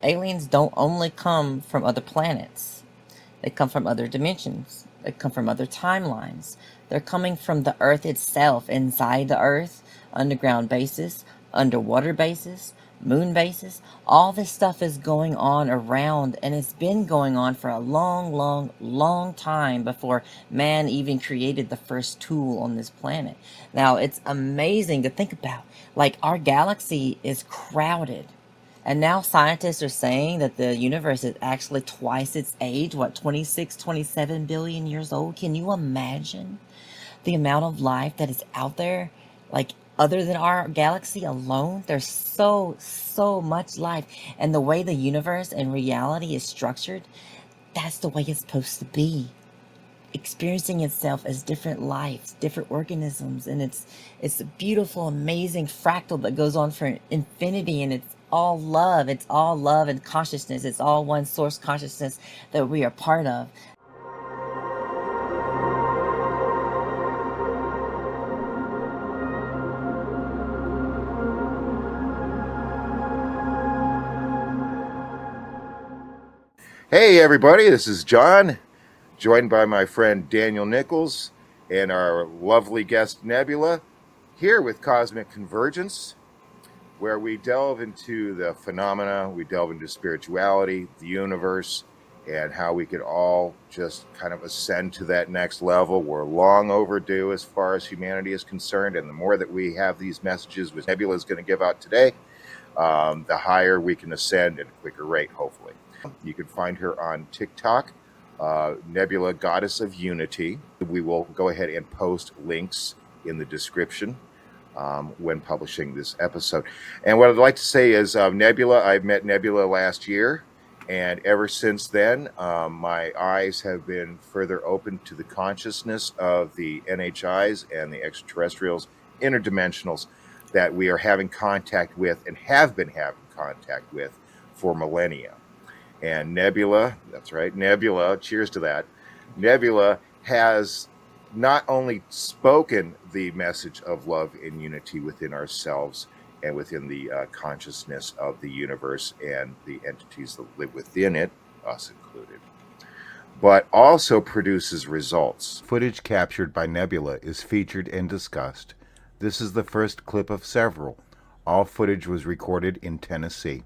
Aliens don't only come from other planets. They come from other dimensions. They come from other timelines. They're coming from the Earth itself, inside the Earth, underground bases, underwater bases, moon bases. All this stuff is going on around, and it's been going on for a long, long, long time before man even created the first tool on this planet. Now, it's amazing to think about. Like, our galaxy is crowded. And now scientists are saying that the universe is actually twice its age, what, 26, 27 billion years old? Can you imagine the amount of life that is out there? Like, other than our galaxy alone, there's so much life. And the way the universe and reality is structured, that's the way it's supposed to be. Experiencing itself as different lives, different organisms, and it's a beautiful, amazing fractal that goes on for infinity, and it's all love. It's all love and consciousness. It's all one source consciousness that we are part of. Hey everybody, this is John, joined by my friend Daniel Nichols and our lovely guest Nebula, here with Cosmic Convergence, where we delve into the phenomena, we delve into spirituality, the universe, and how we could all just kind of ascend to that next level. We're long overdue as far as humanity is concerned, and the more that we have these messages, which Nebula is going to give out today, the higher we can ascend at a quicker rate, hopefully. You can find her on TikTok, Nebula Goddess of Unity. We will go ahead and post links in the description when publishing this episode. And what I'd like to say is Nebula, I met Nebula last year, and ever since then, my eyes have been further open to the consciousness of the NHIs and the extraterrestrials, interdimensionals that we are having contact with and have been having contact with for millennia. And Nebula, that's right, Nebula, cheers to that. Nebula has not only spoken the message of love and unity within ourselves and within the consciousness of the universe and the entities that live within it, us included, but also produces results. Footage captured by Nebula is featured and discussed. This is the first clip of several. All footage was recorded in Tennessee.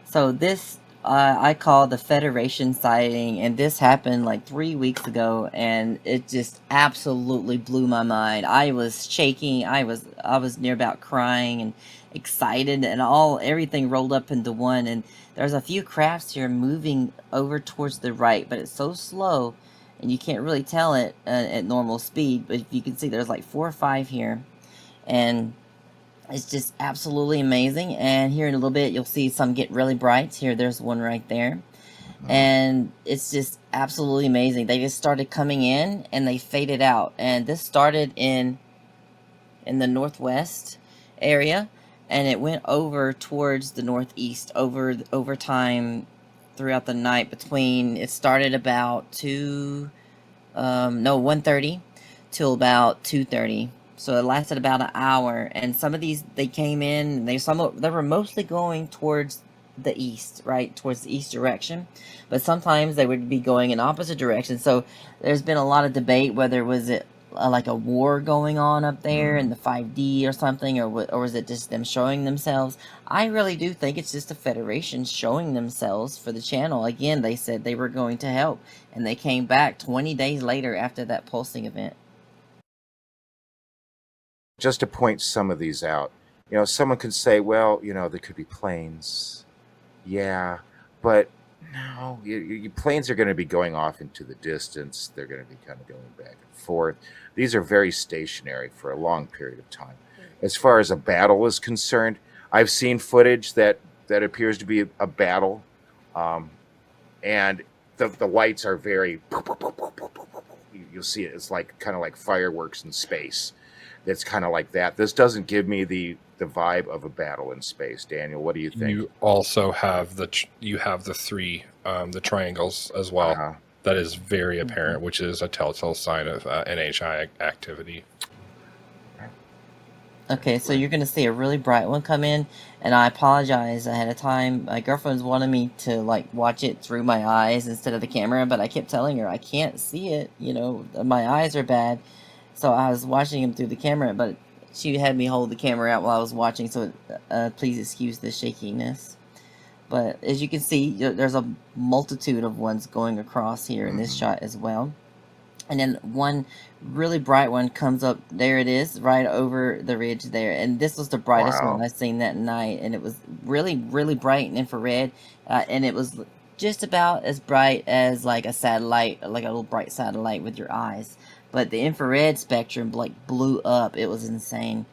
So this I call the Federation sighting, and this happened like 3 weeks ago, and it just absolutely blew my mind. I was shaking. I was near about crying and excited, and everything rolled up into one. And there's a few crafts here moving over towards the right, but it's so slow, and you can't really tell it at normal speed. But you can see there's like 4 or 5 here, and it's just absolutely amazing. And here in a little bit, you'll see some get really bright. Here, there's one right there. And it's just absolutely amazing. They just started coming in and they faded out. And this started in the northwest area, and it went over towards the northeast over time throughout the night. It started about 1:30 till about 2:30. So it lasted about an hour, and some of these, they came in, and they were mostly going towards the east, right, towards the east direction, but sometimes they would be going in opposite direction. So there's been a lot of debate whether was it like a war going on up there in the 5D or something, or was it just them showing themselves? I really do think it's just the Federation showing themselves for the channel. Again, they said they were going to help, and they came back 20 days later after that pulsing event. Just to point some of these out, someone could say, well, there could be planes. Yeah, but no, planes are going to be going off into the distance. They're going to be kind of going back and forth. These are very stationary for a long period of time. As far as a battle is concerned, I've seen footage that appears to be a battle, and the lights are very, you'll see it. It's like kind of like fireworks in space. It's kind of like that. This doesn't give me the vibe of a battle in space. Daniel, what do you think? You also have the three the triangles as well. Uh-huh. That is very apparent, which is a telltale sign of NHI activity. Okay, so you're gonna see a really bright one come in, and I apologize ahead of time. My girlfriend's wanted me to like watch it through my eyes instead of the camera, but I kept telling her I can't see it. You know, my eyes are bad, so I was watching him through the camera, but she had me hold the camera out while I was watching. So please excuse the shakiness. But as you can see, there's a multitude of ones going across here in this shot as well. And then one really bright one comes up. There it is, right over the ridge there. And this was the brightest one Wow. I've seen that night. And it was really, really bright and infrared. And it was just about as bright as like a satellite, like a little bright satellite with your eyes. But the infrared spectrum like blew up. It was insane.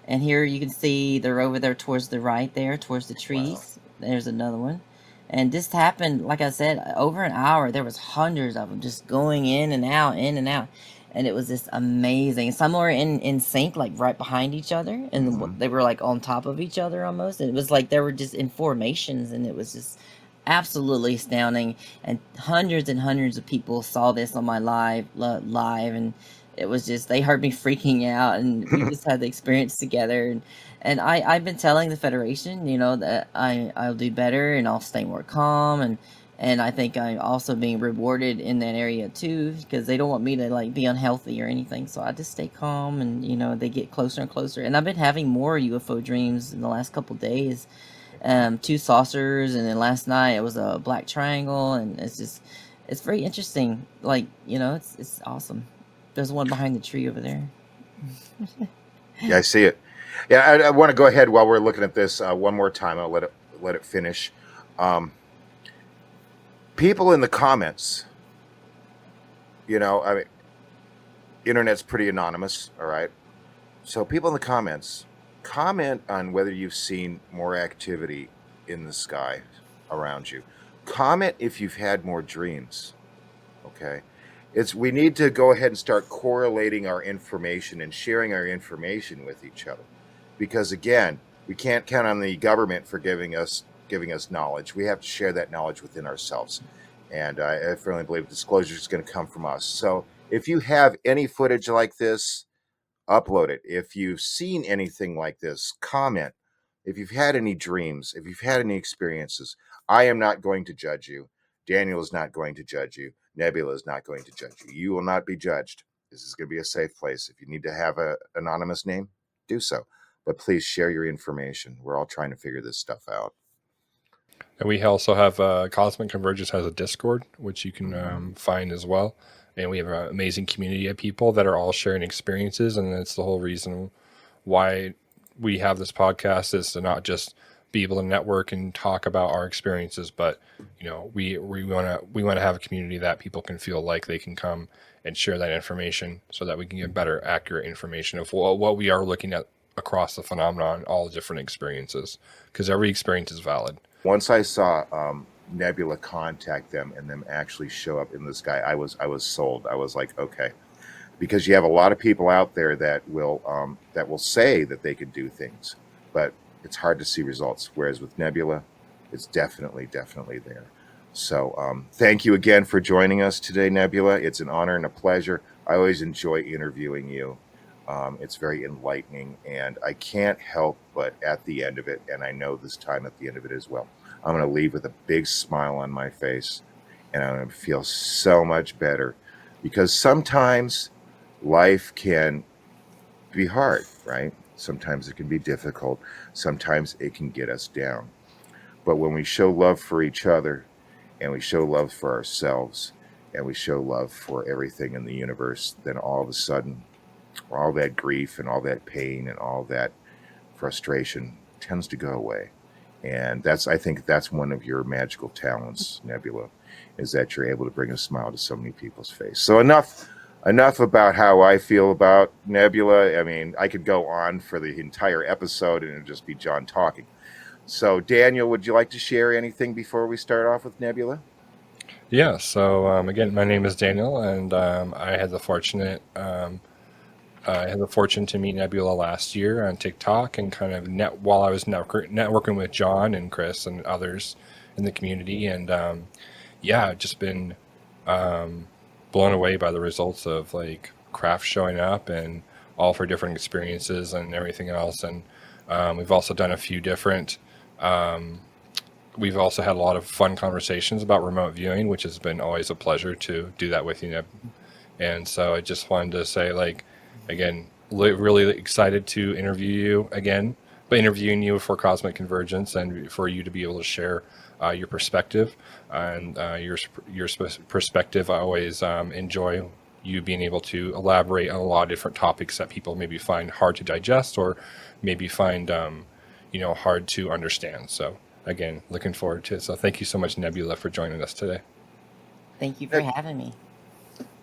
And here you can see they're over there towards the right there, towards the trees. There's another one. And this happened, like I said, over an hour. There was hundreds of them just going in and out, in and out. And it was just amazing. Some were in sync, like right behind each other. And they were like on top of each other almost. And it was like they were just in formations. And it was just absolutely astounding. And hundreds of people saw this on my live. And it was just, they heard me freaking out. And we just had the experience together. And I've been telling the Federation, you know, that I'll do better and I'll stay more calm, and I think I'm also being rewarded in that area too, because they don't want me to like be unhealthy or anything. So I just stay calm, and you know, they get closer and closer. And I've been having more UFO dreams in the last couple days. Two saucers, and then last night it was a black triangle, and it's very interesting. Like, you know, it's awesome. There's one behind the tree over there. Yeah, I see it. Yeah, I want to go ahead while we're looking at this one more time. I'll let it finish. People in the comments, you know, I mean, internet's pretty anonymous, all right. So people in the comments, comment on whether you've seen more activity in the sky around you. Comment if you've had more dreams. Okay. We need to go ahead and start correlating our information and sharing our information with each other. Because again, we can't count on the government for giving us knowledge. We have to share that knowledge within ourselves. And I firmly believe disclosure is going to come from us. So if you have any footage like this, upload it. If you've seen anything like this, comment. If you've had any dreams, if you've had any experiences, I am not going to judge you. Daniel is not going to judge you. Nebula is not going to judge you. You will not be judged. This is going to be a safe place. If you need to have an anonymous name, do so. But please share your information. We're all trying to figure this stuff out. And we also have Cosmic Convergence has a Discord, which you can find as well. And we have an amazing community of people that are all sharing experiences. And that's the whole reason why we have this podcast, is to not just be able to network and talk about our experiences, but you know, we want to have a community that people can feel like they can come and share that information, so that we can get better, accurate information of what we are looking at across the phenomenon, all the different experiences, because every experience is valid. Once I saw Nebula contact them and them actually show up in the sky, I was sold. I was like, okay, because you have a lot of people out there that will say that they can do things, but it's hard to see results. Whereas with Nebula, it's definitely there. So thank you again for joining us today, Nebula. It's an honor and a pleasure. I always enjoy interviewing you. It's very enlightening, and I can't help but at the end of it, and I know this time at the end of it as well, I'm going to leave with a big smile on my face, and I'm going to feel so much better, because sometimes life can be hard, right? Sometimes it can be difficult. Sometimes it can get us down. But when we show love for each other, and we show love for ourselves, and we show love for everything in the universe, then all of a sudden, all that grief and all that pain and all that frustration tends to go away. And I think that's one of your magical talents, Nebula, is that you're able to bring a smile to so many people's face. So enough about how I feel about Nebula. I mean, I could go on for the entire episode and it'd just be John talking. So Daniel, would you like to share anything before we start off with Nebula? Yeah. So again, my name is Daniel, and I had the fortune to meet Nebula last year on TikTok, and kind of while I was networking with John and Chris and others in the community, and just been blown away by the results of like craft showing up and all for different experiences and everything else. And we've also done a few different. We've also had a lot of fun conversations about remote viewing, which has been always a pleasure to do that with you. And so I just wanted to say, like, again, really excited to interview you again, but interviewing you for Cosmic Convergence and for you to be able to share your perspective and your perspective. I always enjoy you being able to elaborate on a lot of different topics that people maybe find hard to digest or maybe find hard to understand. So again, looking forward to it. So thank you so much, Nebula, for joining us today. Thank you for having me.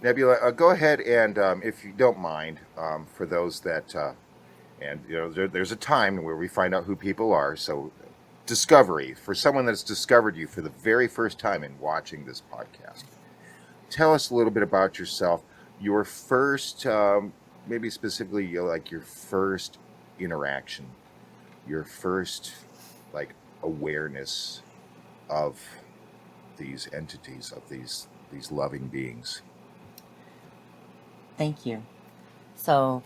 Nebula, go ahead and, if you don't mind, for those that, and there's a time where we find out who people are. So, discovery for someone that's discovered you for the very first time in watching this podcast. Tell us a little bit about yourself. Your first, maybe specifically, your first interaction, your first awareness of these entities, of these loving beings. Thank you. So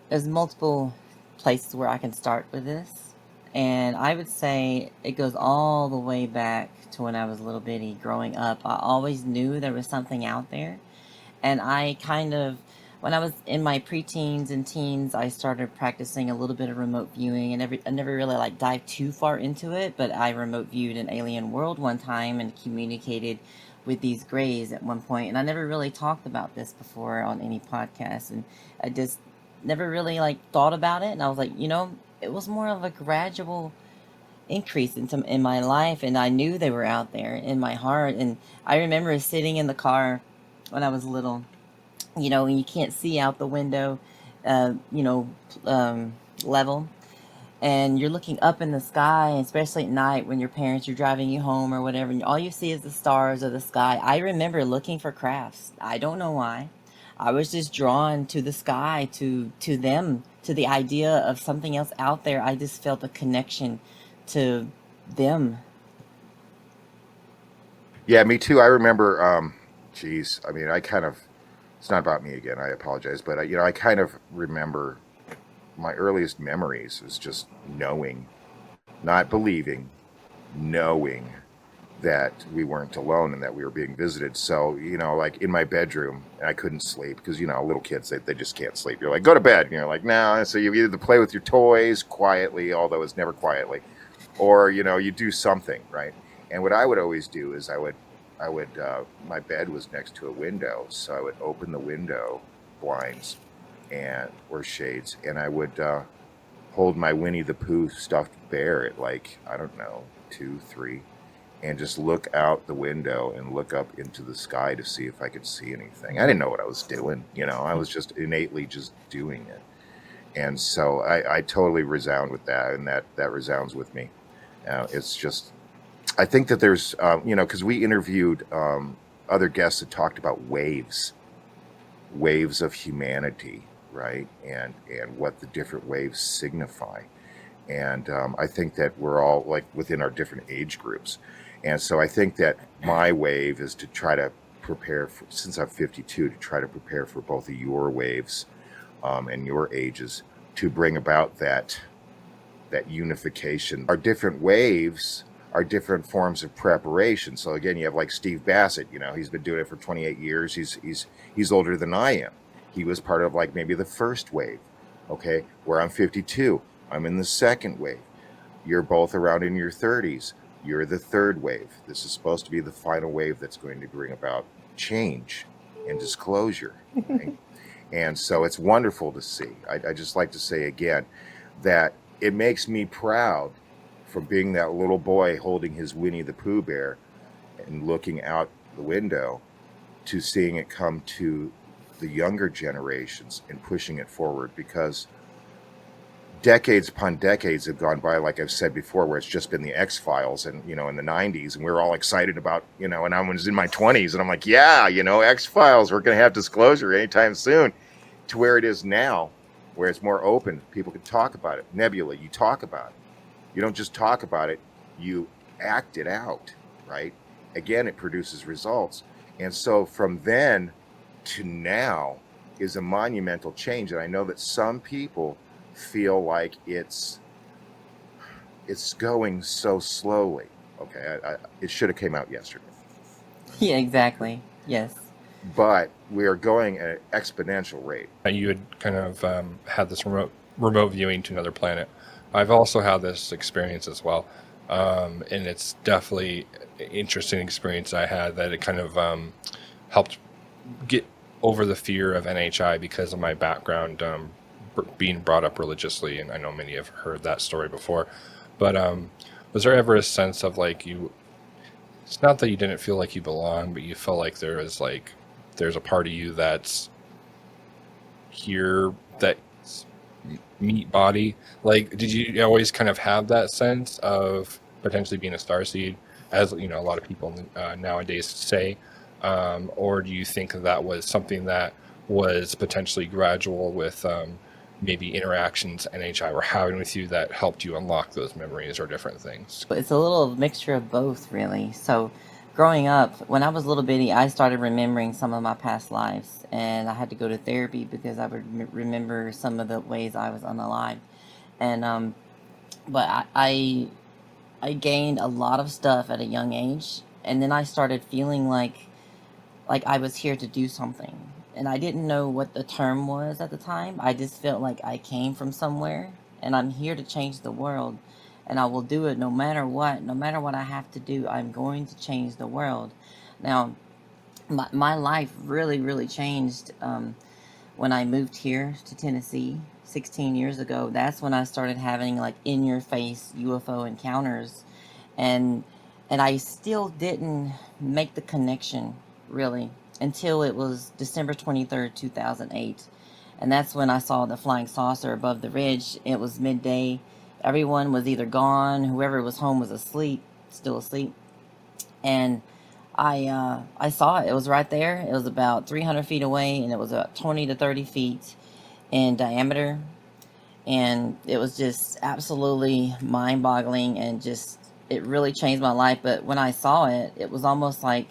there's multiple places where I can start with this, and I would say it goes all the way back to when I was a little bitty growing up. I always knew there was something out there, and I kind of, when I was in my preteens and teens, I started practicing a little bit of remote viewing, and I never really dived too far into it, but I remote viewed an alien world one time and communicated with these grays at one point, and I never really talked about this before on any podcast, and I just never really thought about it, and I was like, it was more of a gradual increase in my life, and I knew they were out there in my heart. And I remember sitting in the car when I was little, and you can't see out the window, uh, you know, level, and you're looking up in the sky, especially at night when your parents are driving you home or whatever, and all you see is the stars or the sky. I remember looking for crafts. I don't know why. I was just drawn to the sky, to them, to the idea of something else out there. I just felt a connection to them. Yeah, me too. I remember, geez, I mean, it's not about me again. I apologize. But, I kind of remember my earliest memories was just knowing, not believing, knowing that we weren't alone and that we were being visited. So, in my bedroom, I couldn't sleep because, little kids, they just can't sleep. You're like, go to bed. And you're like, no. So you either play with your toys quietly, although it's never quietly, or, you do something, right? And what I would always do is my bed was next to a window. So I would open the window blinds or shades, and I would hold my Winnie the Pooh stuffed bear at I don't know, 2, 3, and just look out the window and look up into the sky to see if I could see anything. I didn't know what I was doing, I was just innately just doing it. And so I totally resound with that, and that resounds with me. It's just, I think that there's, because we interviewed other guests that talked about waves of humanity, right? And what the different waves signify. And I think that we're all within our different age groups. And so I think that my wave is to try to prepare for, since I'm 52, to try to prepare for both of your waves and your ages to bring about that unification. Our different waves are different forms of preparation. So again, you have Steve Bassett, he's been doing it for 28 years. He's older than I am. He was part of maybe the first wave, okay, where I'm 52. I'm in the second wave. You're both around in your 30s. You're the third wave. This is supposed to be the final wave that's going to bring about change and disclosure, right? And so it's wonderful to see. I just like to say again that it makes me proud from being that little boy holding his Winnie the Pooh bear and looking out the window to seeing it come to the younger generations and pushing it forward, because decades upon decades have gone by, like I've said before, where it's just been the X-Files and, in the 90s, and we were all excited about, and I was in my 20s and I'm like, yeah, X-Files, we're going to have disclosure anytime soon, to where it is now, where it's more open. People can talk about it. Nebula, you talk about it. You don't just talk about it, you act it out, right? Again, it produces results. And so from then to now, is a monumental change. And I know that some people feel like it's going so slowly. Okay, it should have came out yesterday. Yeah, exactly. Yes. But we are going at an exponential rate. You had kind of had this remote viewing to another planet. I've also had this experience as well, and it's definitely an interesting experience I had that it kind of helped get over the fear of NHI because of my background being brought up religiously, and I know many have heard that story before. But was there ever a sense of like you? It's not that you didn't feel like you belong, but you felt like there's a part of you that's here that's meat body. Like, did you always kind of have that sense of potentially being a starseed, as you know, a lot of people nowadays say, or do you think that was something that was potentially gradual with maybe interactions NHI were having with you that helped you unlock those memories or different things? But it's a little mixture of both, really. So, growing up, when I was a little bitty, I started remembering some of my past lives, and I had to go to therapy because I would remember some of the ways I was unalived. And but I gained a lot of stuff at a young age, and then I started feeling like I was here to do something. And I didn't know what the term was at the time. I just felt like I came from somewhere and I'm here to change the world. And I will do it no matter what. No matter what I have to do, I'm going to change the world. Now, my life really, really changed when I moved here to Tennessee 16 years ago. That's when I started having like in your face UFO encounters. And I still didn't make the connection really until it was December 23rd, 2008. And that's when I saw the flying saucer above the ridge. It was midday. Everyone was either gone, whoever was home was asleep, still asleep. And I saw it. It was right there. It was about 300 feet away, and it was about 20 to 30 feet in diameter. And it was just absolutely mind-boggling, and just it really changed my life. But when I saw it, it was almost like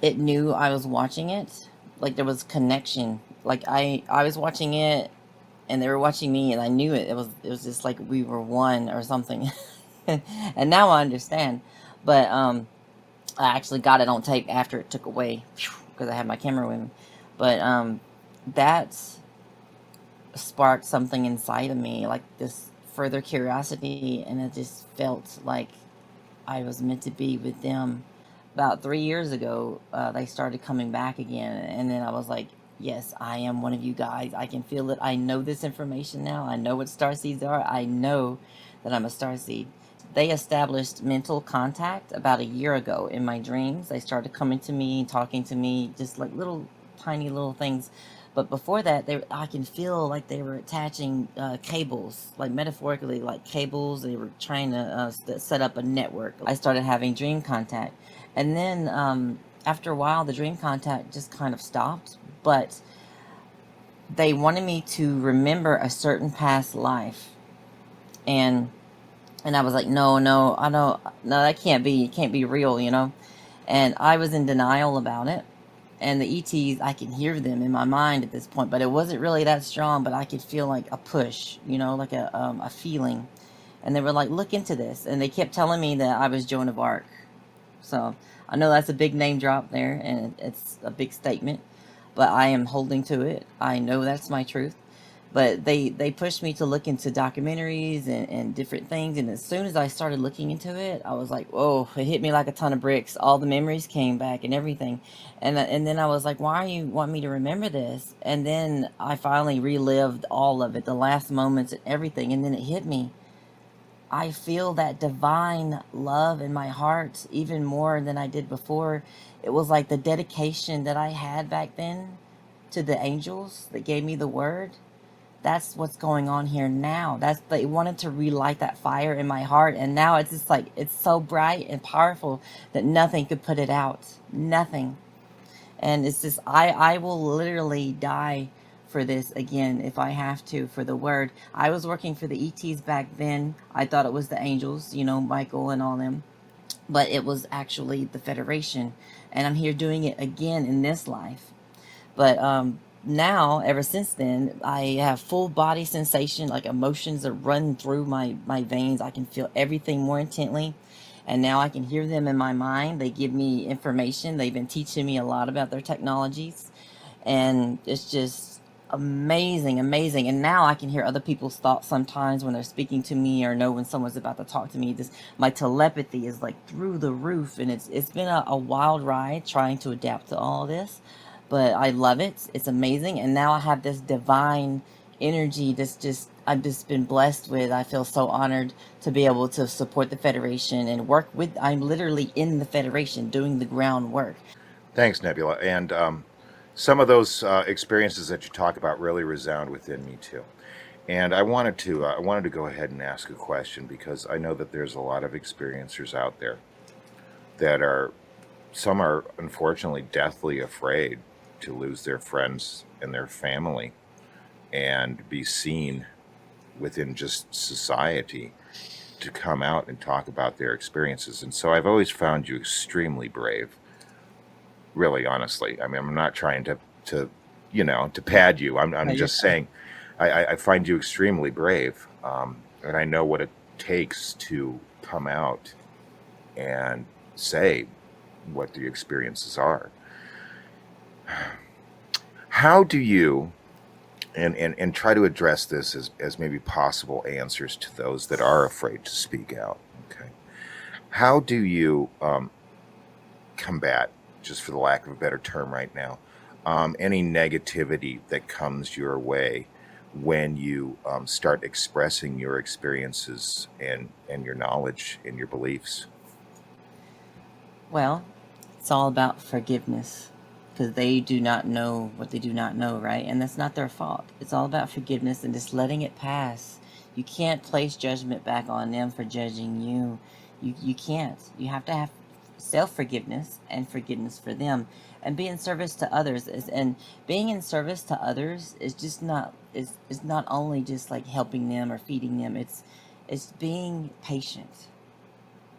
it knew I was watching it. Like there was connection. Like I was watching it, and they were watching me, and I knew it. It was just like we were one or something. And now I understand. But I actually got it on tape after it took away because I had my camera with me. But that sparked something inside of me, like this further curiosity, and it just felt like I was meant to be with them. About 3 years ago, they started coming back again, and then I was like, yes, I am one of you guys. I can feel it. I know this information now. I know what starseeds are. I know that I'm a starseed. They established mental contact about a year ago in my dreams. They started coming to me, talking to me, just like little tiny little things. But before that, I can feel like they were attaching cables, like metaphorically, like cables. They were trying to set up a network. I started having dream contact. And then after a while, the dream contact just kind of stopped. But they wanted me to remember a certain past life. And I was like, no, I don't, no, that can't be, it can't be real, you know? And I was in denial about it. And the ETs, I can hear them in my mind at this point, but it wasn't really that strong, but I could feel like a push, you know, like a feeling. And they were like, look into this. And they kept telling me that I was Joan of Arc. So I know that's a big name drop there, and it's a big statement, but I am holding to it. I know that's my truth. But they pushed me to look into documentaries and different things. And as soon as I started looking into it, I was like, whoa, it hit me like a ton of bricks. All the memories came back and everything. And then I was like, why you want me to remember this? And then I finally relived all of it, the last moments and everything. And then it hit me. I feel that divine love in my heart even more than I did before. It was like the dedication that I had back then to the angels that gave me the word. That's what's going on here now. That's they wanted to relight that fire in my heart, and now it's just like it's so bright and powerful that nothing could put it out. Nothing. And it's just I will literally die for this again if I have to, for the word. I was working for the ETs back then. I thought it was the angels, you know, Michael and all them. But it was actually the Federation. And I'm here doing it again in this life. But now, ever since then, I have full body sensation, like emotions are running through my veins. I can feel everything more intently. And now I can hear them in my mind. They give me information. They've been teaching me a lot about their technologies. And it's just amazing, amazing. And now I can hear other people's thoughts sometimes when they're speaking to me, or know when someone's about to talk to me. This My telepathy is like through the roof, and it's been a wild ride trying to adapt to all this, but I love it. It's amazing. And now I have this divine energy that's just I've just been blessed with. I feel so honored to be able to support the Federation and work with. I'm literally in the Federation doing the groundwork. Thanks, Nebula. And some of those experiences that you talk about really resound within me too. And I wanted to go ahead and ask a question, because I know that there's a lot of experiencers out there that are, some are unfortunately deathly afraid to lose their friends and their family and be seen within just society, to come out and talk about their experiences. And so I've always found you extremely brave, really, honestly. I mean, I'm not trying to to pad you. No, I'm you're just fine. saying, I find you extremely brave, and I know what it takes to come out and say what the experiences are. How do you, and try to address this as maybe possible answers to those that are afraid to speak out? Okay. How do you combat, just for the lack of a better term right now, any negativity that comes your way when you start expressing your experiences and your knowledge and your beliefs? Well, it's all about forgiveness, because they do not know what they do not know, right? And that's not their fault. It's all about forgiveness and just letting it pass. You can't place judgment back on them for judging you. You can't. You have to have self forgiveness and forgiveness for them, and be in service to others. And being in service to others is just not is not only just like helping them or feeding them. It's being patient.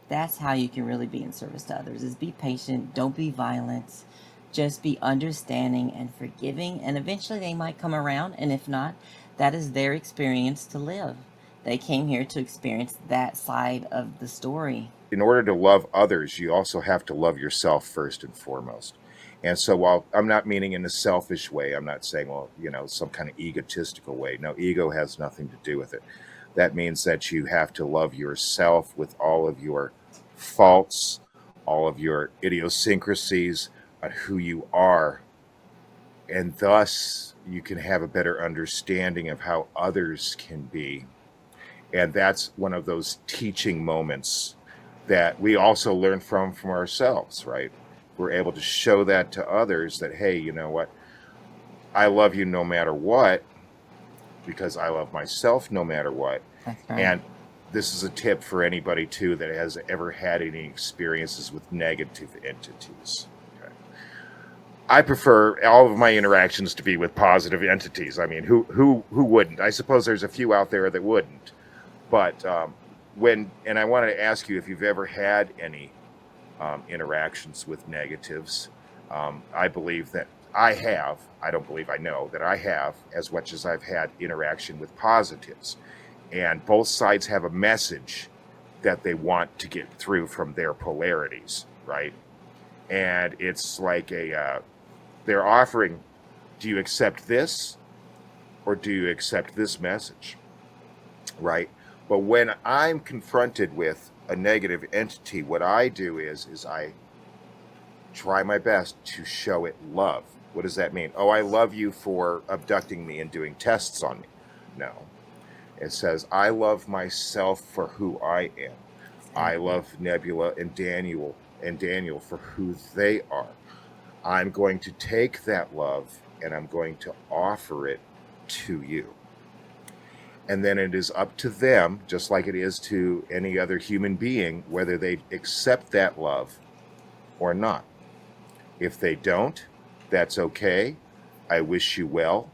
That's how you can really be in service to others, is be patient, don't be violent, just be understanding and forgiving, and eventually they might come around. And if not, that is their experience to live. They came here to experience that side of the story. In order to love others, you also have to love yourself first and foremost. And so, while I'm not meaning in a selfish way, I'm not saying, well, some kind of egotistical way. No, ego has nothing to do with it. That means that you have to love yourself with all of your faults, all of your idiosyncrasies, on who you are. And thus, you can have a better understanding of how others can be. And that's one of those teaching moments that we also learn from ourselves, right? We're able to show that to others, that, hey, you know what? I love you no matter what, because I love myself no matter what. That's right. And this is a tip for anybody too that has ever had any experiences with negative entities. Okay. I prefer all of my interactions to be with positive entities. I mean, who wouldn't? I suppose there's a few out there that wouldn't. But and I wanted to ask you if you've ever had any interactions with negatives. I believe that I have. I don't believe, I know that I have, as much as I've had interaction with positives. And both sides have a message that they want to get through from their polarities, right? And it's like they're offering, do you accept this, or do you accept this message, right? But when I'm confronted with a negative entity, what I do is I try my best to show it love. What does that mean? Oh, I love you for abducting me and doing tests on me. No. It says, I love myself for who I am. I Exactly. love Nebula and Daniel for who they are. I'm going to take that love and I'm going to offer it to you. And then it is up to them, just like it is to any other human being, whether they accept that love or not. If they don't, that's okay. I wish you well,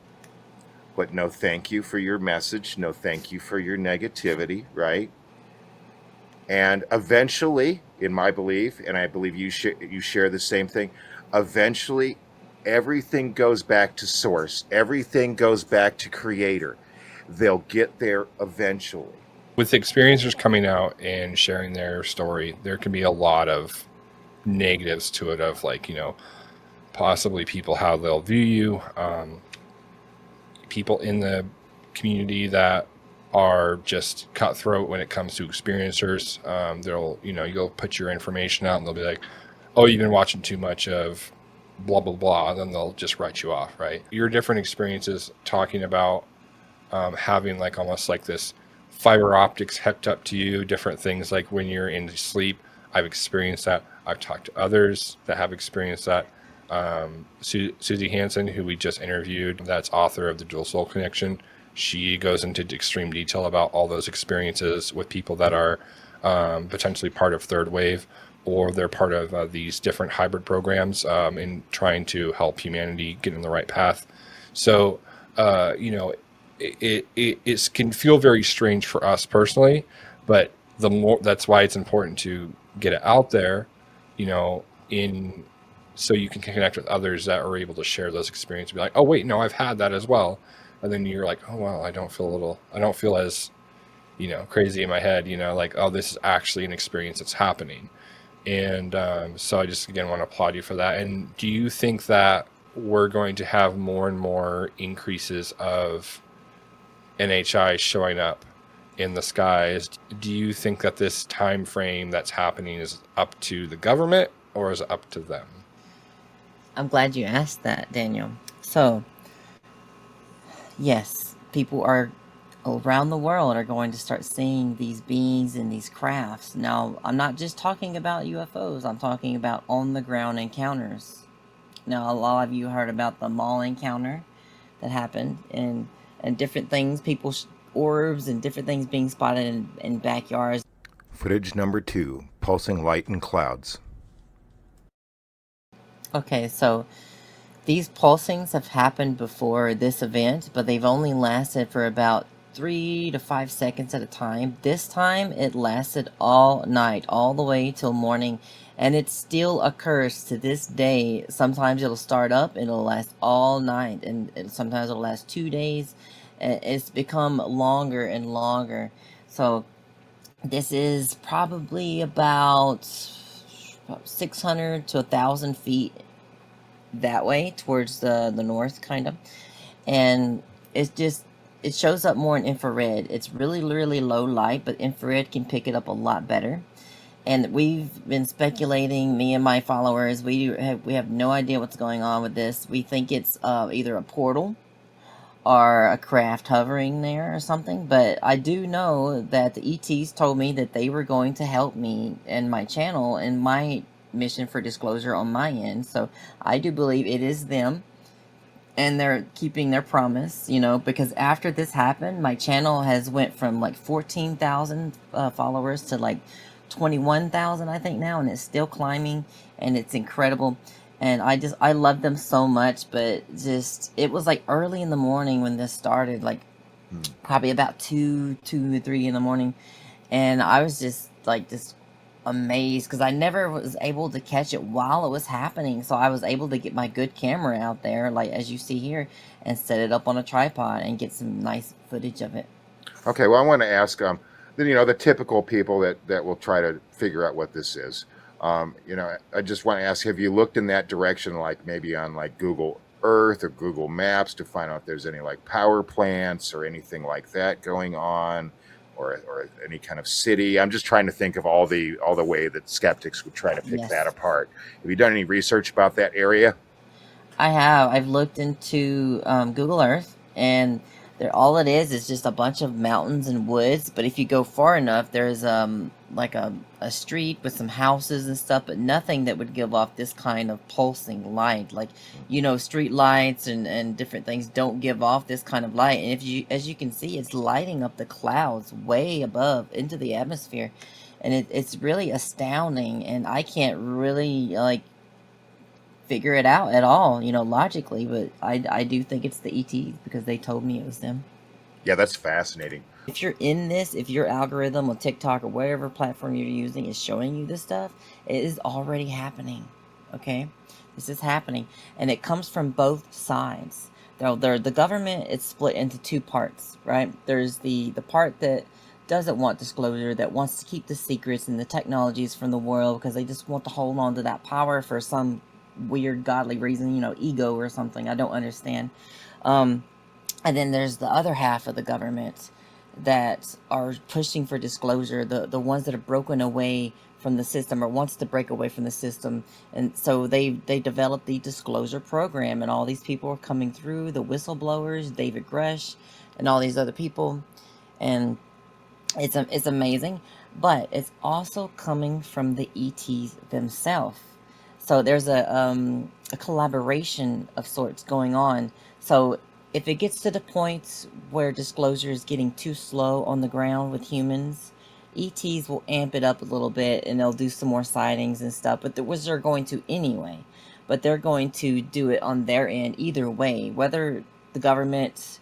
but no thank you for your message. No thank you for your negativity, right? And eventually, in my belief, and I believe you share the same thing, eventually Everything goes back to source. Everything goes back to creator. They'll get there eventually. With experiencers coming out and sharing their story, there can be a lot of negatives to it, of like, possibly people, how they'll view you, people in the community that are just cutthroat when it comes to experiencers. You'll put your information out and they'll be like, oh, you've been watching too much of blah, blah, blah. Then they'll just write you off, right? Your different experiences talking about having like almost like this fiber optics hooked up to you, different things like when you're in sleep. I've experienced that. I've talked to others that have experienced that. Susie Hansen, who we just interviewed, that's author of The Dual Soul Connection. She goes into extreme detail about all those experiences with people that are potentially part of Third Wave, or they're part of these different hybrid programs in trying to help humanity get in the right path. So, it can feel very strange for us personally, but that's why it's important to get it out there, in so you can connect with others that are able to share those experiences. Be like, oh wait, no, I've had that as well, and then you're like, oh wow, I don't feel as crazy in my head, like, oh, this is actually an experience that's happening. And so I just again want to applaud you for that. And do you think that we're going to have more and more increases of NHI showing up in the skies? Do you think that this time frame that's happening is up to the government, or is it up to them? I'm glad you asked that, Daniel. So, yes, people are around the world are going to start seeing these beings and these crafts. Now, I'm not just talking about UFOs, I'm talking about on the ground encounters. Now, a lot of you heard about the mall encounter that happened, and different things, orbs and different things being spotted in backyards. Footage number 2, pulsing light in clouds. Okay, so these pulsings have happened before this event, but they've only lasted for about 3 to 5 seconds at a time. This time it lasted all night, all the way till morning, and it still occurs to this day. Sometimes it'll start up and it'll last all night, and sometimes it'll last 2 days. It's become longer and longer. So this is probably about 600 to 1,000 feet that way towards the north, kind of. And it shows up more in infrared. It's really low light, but infrared can pick it up a lot better. And we've been speculating, me and my followers, we have no idea what's going on with this. We think it's either a portal or a craft hovering there or something. But I do know that the ETs told me that they were going to help me and my channel and my mission for disclosure on my end. So I do believe it is them, and they're keeping their promise, because after this happened, my channel has went from like 14,000 followers to like 21,000, I think now, and it's still climbing, and it's incredible. And I love them so much, but it was like early in the morning when this started, like probably about 2 to 3 in the morning, and I was just amazed, because I never was able to catch it while it was happening. So I was able to get my good camera out there, like as you see here, and set it up on a tripod and get some nice footage of it. Okay, well, I want to ask, the typical people that will try to figure out what this is. I just want to ask, have you looked in that direction, like maybe on like Google Earth or Google Maps, to find out if there's any like power plants or anything like that going on, or any kind of city? I'm just trying to think of all the way that skeptics would try to pick that apart. Have you done any research about that area? I have. I've looked into Google Earth, and all it is just a bunch of mountains and woods. But if you go far enough, there's like a street with some houses and stuff, but nothing that would give off this kind of pulsing light. Like, street lights and different things don't give off this kind of light. And as you can see, it's lighting up the clouds way above into the atmosphere, and it's really astounding. And I can't really figure it out at all, logically, but I do think it's the ETs, because they told me it was them. Yeah, that's fascinating. If you're in this, if your algorithm on TikTok or whatever platform you're using is showing you this stuff, it is already happening. Okay, this is happening, and it comes from both sides. The government is split into two parts, right? There's the part that doesn't want disclosure, that wants to keep the secrets and the technologies from the world because they just want to hold on to that power for some weird godly reason, ego or something. I don't understand. Um, and then there's the other half of the government that are pushing for disclosure, the ones that have broken away from the system or wants to break away from the system. And so they developed the disclosure program, and all these people are coming through, the whistleblowers, David Grush, and all these other people. And it's amazing, but it's also coming from the ETs themselves. So there's a collaboration of sorts going on. So if it gets to the point where disclosure is getting too slow on the ground with humans, ETs will amp it up a little bit and they'll do some more sightings and stuff. But which they're going to anyway. But they're going to do it on their end either way, whether the government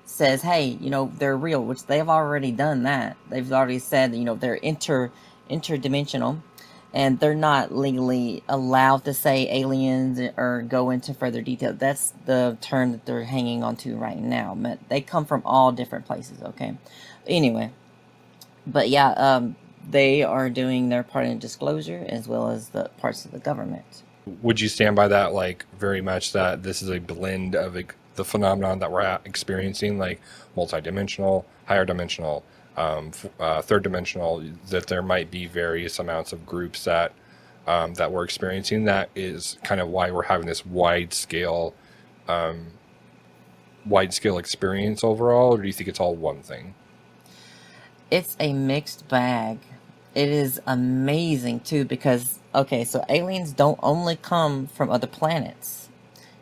says, hey, they're real, which they've already done that. They've already said, they're interdimensional, and they're not legally allowed to say aliens or go into further detail. That's the term that they're hanging on to right now. But they come from all different places, okay? Anyway, but yeah, they are doing their part in disclosure as well as the parts of the government. Would you stand by that, like, very much that this is a blend of like, the phenomenon that we're experiencing, like multidimensional, higher dimensional, third dimensional, that there might be various amounts of groups that we're experiencing? That is kind of why we're having this wide scale experience overall, or do you think it's all one thing? It's a mixed bag. It is amazing too because, okay, so aliens don't only come from other planets.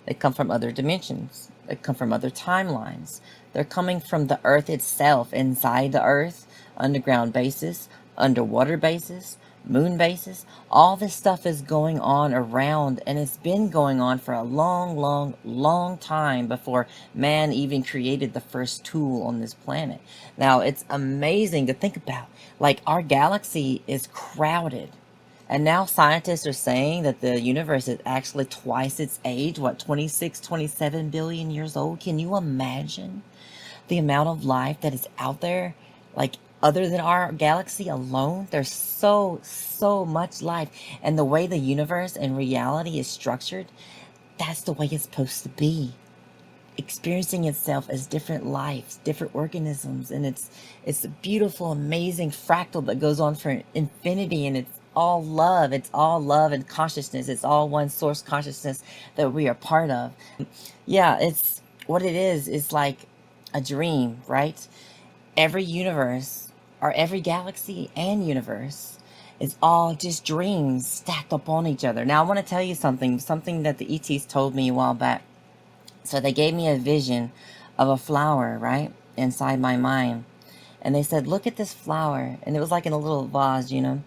They come from other dimensions. They come from other timelines. They're coming from the Earth itself, inside the Earth, underground bases, underwater bases, moon bases. All this stuff is going on around, and it's been going on for a long, long, long time before man even created the first tool on this planet. Now, it's amazing to think about. Like, our galaxy is crowded. And now scientists are saying that the universe is actually twice its age, what, 26, 27 billion years old? Can you imagine the amount of life that is out there? Like, other than our galaxy alone, there's so much life. And the way the universe and reality is structured, that's the way it's supposed to be. Experiencing itself as different lives, different organisms, and it's a beautiful, amazing fractal that goes on for infinity, and it's all love. It's all love and consciousness. It's all one source consciousness that we are part of. Yeah, it's what it is. It's like a dream, right? Every universe, or every galaxy and universe, is all just dreams stacked upon each other. Now, I want to tell you something that the ETs told me a while back. So they gave me a vision of a flower, right, inside my mind. And they said, look at this flower. And it was like in a little vase. And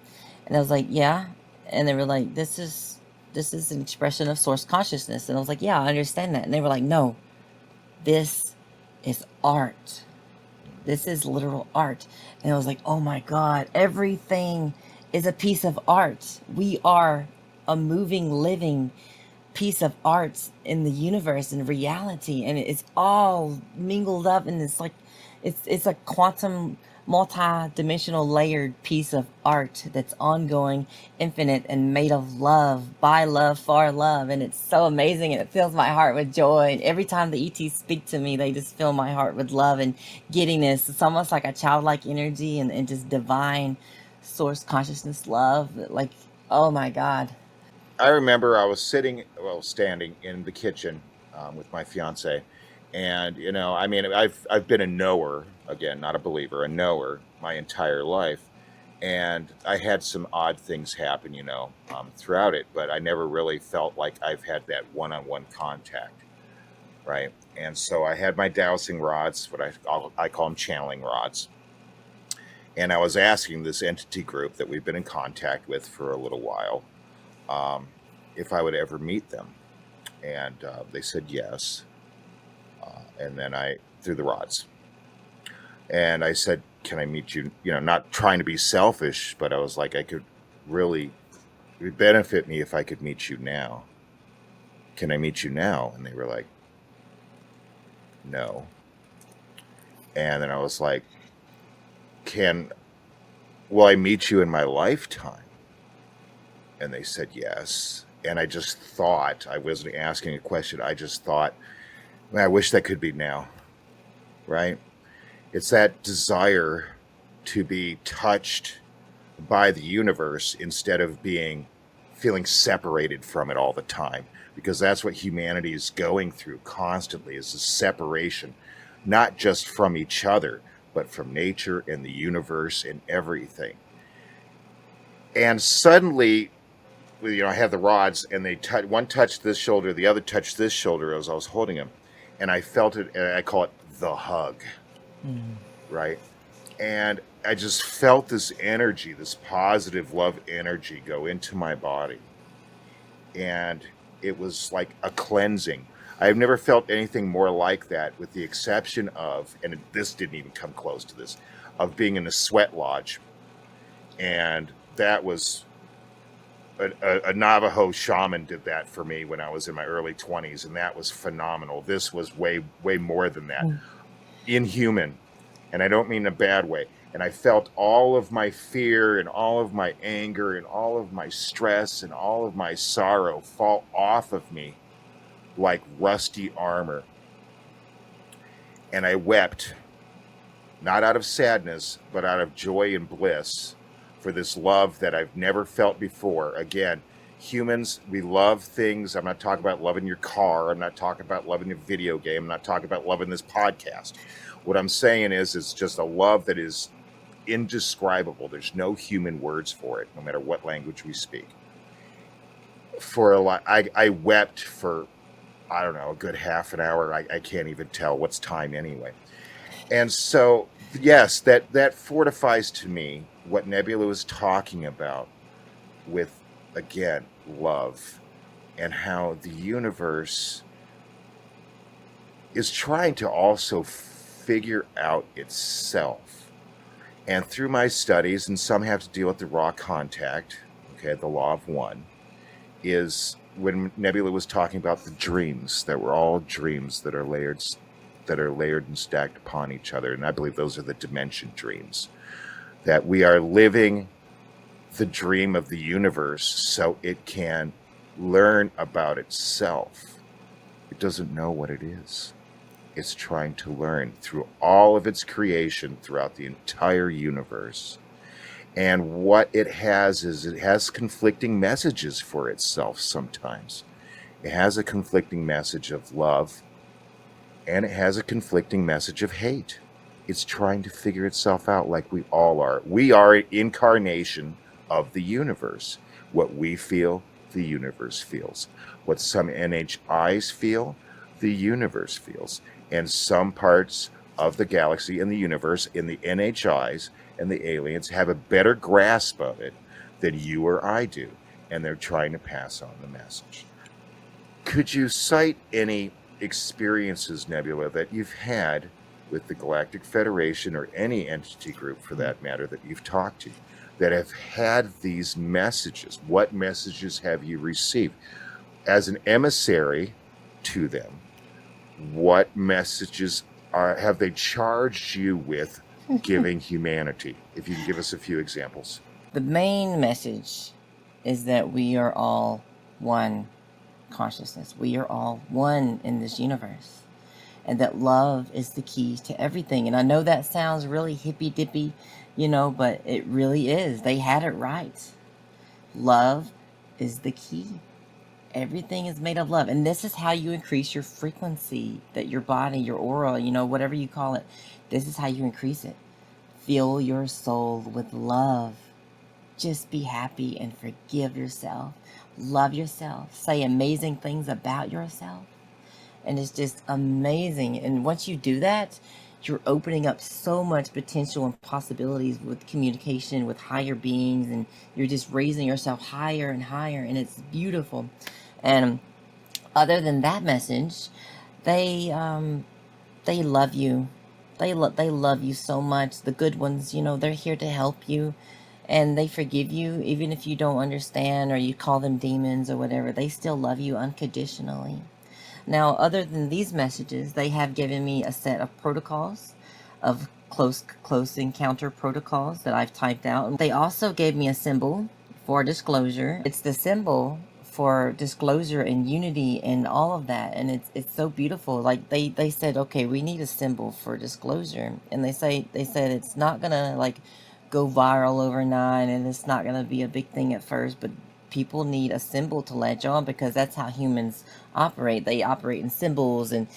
I was like, yeah. And they were like, this is an expression of source consciousness. And I was like, yeah, I understand that. And they were like, no, this is art. This is literal art. And I was like, oh my God, everything is a piece of art. We are a moving, living piece of art in the universe and reality, and it's all mingled up, and it's like it's a quantum, multi-dimensional, layered piece of art that's ongoing, infinite, and made of love, by love, for love. And it's so amazing, and it fills my heart with joy. And every time the ETs speak to me, they just fill my heart with love and giddiness. It's almost like a childlike energy, and just divine source consciousness love, like, oh my God. I remember I was standing in the kitchen with my fiance, and I mean, I've been a knower, again, not a believer, a knower my entire life, and I had some odd things happen, throughout it, but I never really felt like I've had that one-on-one contact, right? And so I had my dowsing rods, I call them channeling rods, and I was asking this entity group that we've been in contact with for a little while. If I would ever meet them. And they said yes. And then I threw the rods. And I said, can I meet you? Not trying to be selfish, but I was like, I could really it would benefit me if I could meet you now. Can I meet you now? And they were like, no. And then I was like, will I meet you in my lifetime? And they said yes. And I just thought, I wasn't asking a question, I just thought, man, I wish that could be now, right? It's that desire to be touched by the universe instead of feeling separated from it all the time, because that's what humanity is going through constantly, is a separation, not just from each other, but from nature and the universe and everything. And suddenly, I had the rods, and one touched this shoulder, the other touched this shoulder as I was holding him, and I felt it, and I call it the hug, right? And I just felt this energy, this positive love energy go into my body. And it was like a cleansing. I've never felt anything more like that, with the exception of, and this didn't even come close to this, of being in a sweat lodge. And that was a Navajo shaman did that for me when I was in my early 20s, and that was phenomenal. This was way, way more than that. Inhuman. And I don't mean in a bad way. And I felt all of my fear and all of my anger and all of my stress and all of my sorrow fall off of me like rusty armor. And I wept, not out of sadness, but out of joy and bliss, for this love that I've never felt before. Again, humans, we love things. I'm not talking about loving your car. I'm not talking about loving a video game. I'm not talking about loving this podcast. What I'm saying is, it's just a love that is indescribable. There's no human words for it, no matter what language we speak. For a lot, I wept for, I don't know, a good half an hour. I can't even tell what's time anyway. And so, yes, that fortifies to me what Nebula was talking about with, again, love, and how the universe is trying to also figure out itself. And through my studies, and some have to deal with the raw contact, okay, the law of one, is when Nebula was talking about the dreams, that were all dreams that are layered and stacked upon each other. And I believe those are the dimension dreams. That we are living the dream of the universe so it can learn about itself. It doesn't know what it is. It's trying to learn through all of its creation throughout the entire universe. And what it has is, it has conflicting messages for itself sometimes. It has a conflicting message of love, and it has a conflicting message of hate. It's trying to figure itself out, like we all are. We are an incarnation of the universe. What we feel, the universe feels. What some NHIs feel, the universe feels. And some parts of the galaxy and the universe, in the NHIs and the aliens, have a better grasp of it than you or I do. And they're trying to pass on the message. Could you cite any experiences, Nebula, that you've had with the Galactic Federation, or any entity group for that matter that you've talked to, that have had these messages? What messages have you received? As an emissary to them, what messages have they charged you with giving humanity? If you can give us a few examples. The main message is that we are all one consciousness. We are all one in this universe. And that love is the key to everything. And I know that sounds really hippy-dippy, but it really is. They had it right. Love is the key. Everything is made of love. And this is how you increase your frequency, that your body, your aura, whatever you call it. This is how you increase it. Fill your soul with love. Just be happy and forgive yourself. Love yourself. Say amazing things about yourself. And it's just amazing. And once you do that, you're opening up so much potential and possibilities with communication with higher beings, and you're just raising yourself higher and higher, and it's beautiful. And other than that message, they love you. They love you so much. The good ones, they're here to help you. and they forgive you even if you don't understand or you call them demons or whatever. They still love you unconditionally. Now, other than these messages, they have given me a set of protocols, of close encounter protocols that I've typed out. They also gave me a symbol for disclosure. It's the symbol for disclosure and unity and all of that, and it's so beautiful. Like they said, okay, we need a symbol for disclosure, and they said it's not gonna like go viral overnight, and it's not gonna be a big thing at first, but people need a symbol to latch on, because that's how humans operate. They operate in symbols and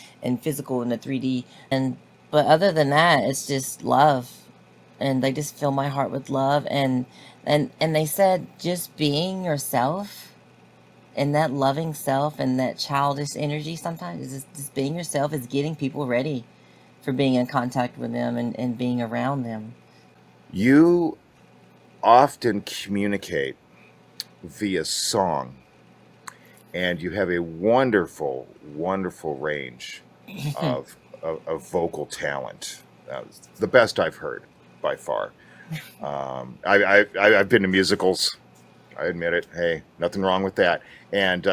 physical in the 3D. And but other than that, it's just love. And they just fill my heart with love, and they said just being yourself, and that loving self and that childish energy sometimes is just being yourself is getting people ready for being in contact with them and being around them. You often communicate via song, and you have a wonderful, wonderful range of vocal talent. The best I've heard by far. I've been to musicals. I admit it. Hey, nothing wrong with that. And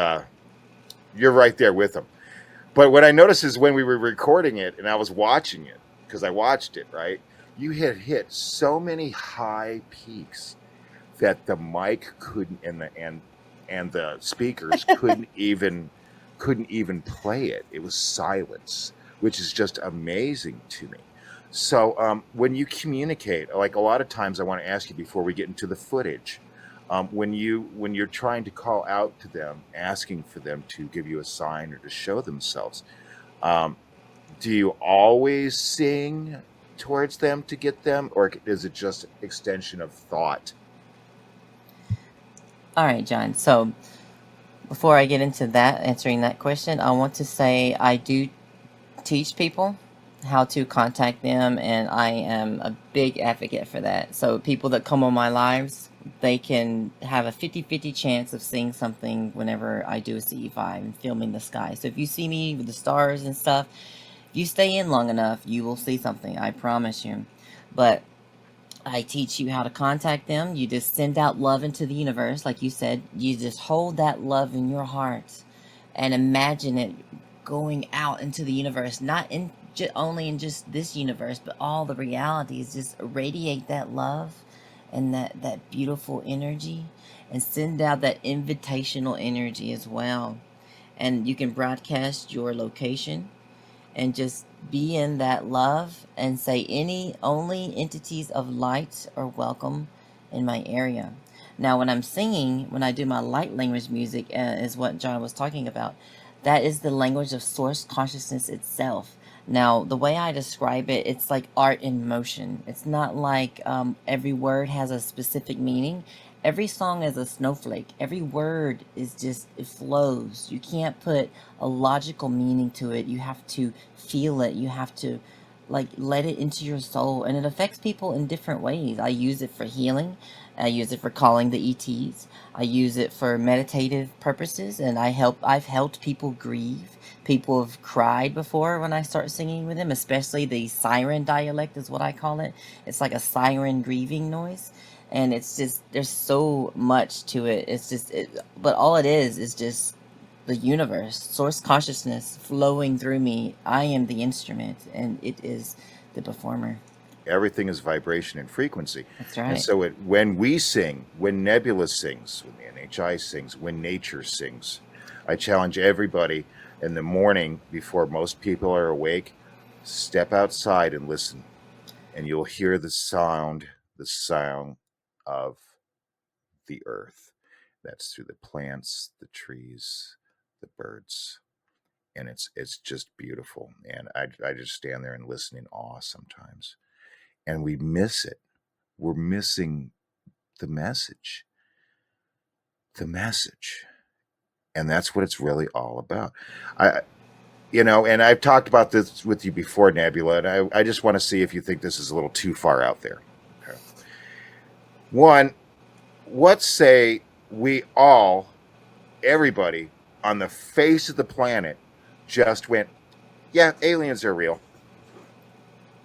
you're right there with them. But what I noticed is when we were recording it and I was watching it, because I watched it, right? You had hit so many high peaks that the mic couldn't and the speakers couldn't even play it. It was silence, which is just amazing to me. So when you communicate, like a lot of times, I want to ask you before we get into the footage, when you're trying to call out to them, asking for them to give you a sign or to show themselves, um, do you always sing towards them to get them, or is it just extension of thought? All right, John. So before I get into that, answering that question, I want to say I do teach people how to contact them, and I am a big advocate for that. So people that come on my lives, they can have a 50-50 chance of seeing something whenever I do a CE5 and filming the sky. So if you see me with the stars and stuff, if you stay in long enough, you will see something, I promise you. But I teach you how to contact them. You just send out love into the universe, like you said. You just hold that love in your heart and imagine it going out into the universe, not in only in just this universe, but all the realities. Just radiate that love and that beautiful energy, and send out that invitational energy as well. And you can broadcast your location and just be in that love and say any only entities of light are welcome in my area. Now when I'm singing, when I do my light language music, is what John was talking about, that is the language of source consciousness itself. Now the way I describe it, it's like art in motion. It's not like every word has a specific meaning. Every song is a snowflake. Every word is just, it flows. You can't put a logical meaning to it. You have to feel it. You have to like let it into your soul, and it affects people in different ways. I use it for healing. I use it for calling the ETs. I use it for meditative purposes, and I've helped people grieve. People have cried before when I start singing with them, especially the siren dialect is what I call it. It's like a siren grieving noise, and it's just, there's so much to it. It's just but all it is just the universe, source consciousness flowing through me. I am the instrument, and it is the performer. Everything is vibration and frequency. That's And right. so when we sing, when Nebula sings, when the NHI sings, when nature sings, I challenge everybody in the morning before most people are awake, step outside and listen, and you'll hear the sound of the earth. That's through the plants, the trees, the birds. And it's just beautiful. And I just stand there and listen in awe sometimes. And we miss it. We're missing the message. The message. And that's what it's really all about. I and I've talked about this with you before, Nebula, and I just want to see if you think this is a little too far out there. Okay. One, what say we all, everybody on the face of the planet just went, yeah, aliens are real.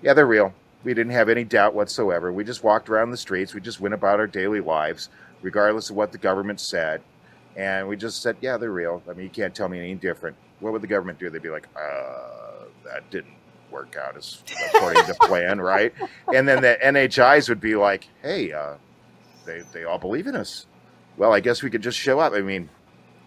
Yeah, they're real. We didn't have any doubt whatsoever. We just walked around the streets. We just went about our daily lives, regardless of what the government said. And we just said, yeah, they're real. I mean, you can't tell me any different. What would the government do? They'd be like, that didn't work out as according to plan, right? And then the NHIs would be like, hey, they all believe in us. Well, I guess we could just show up. I mean,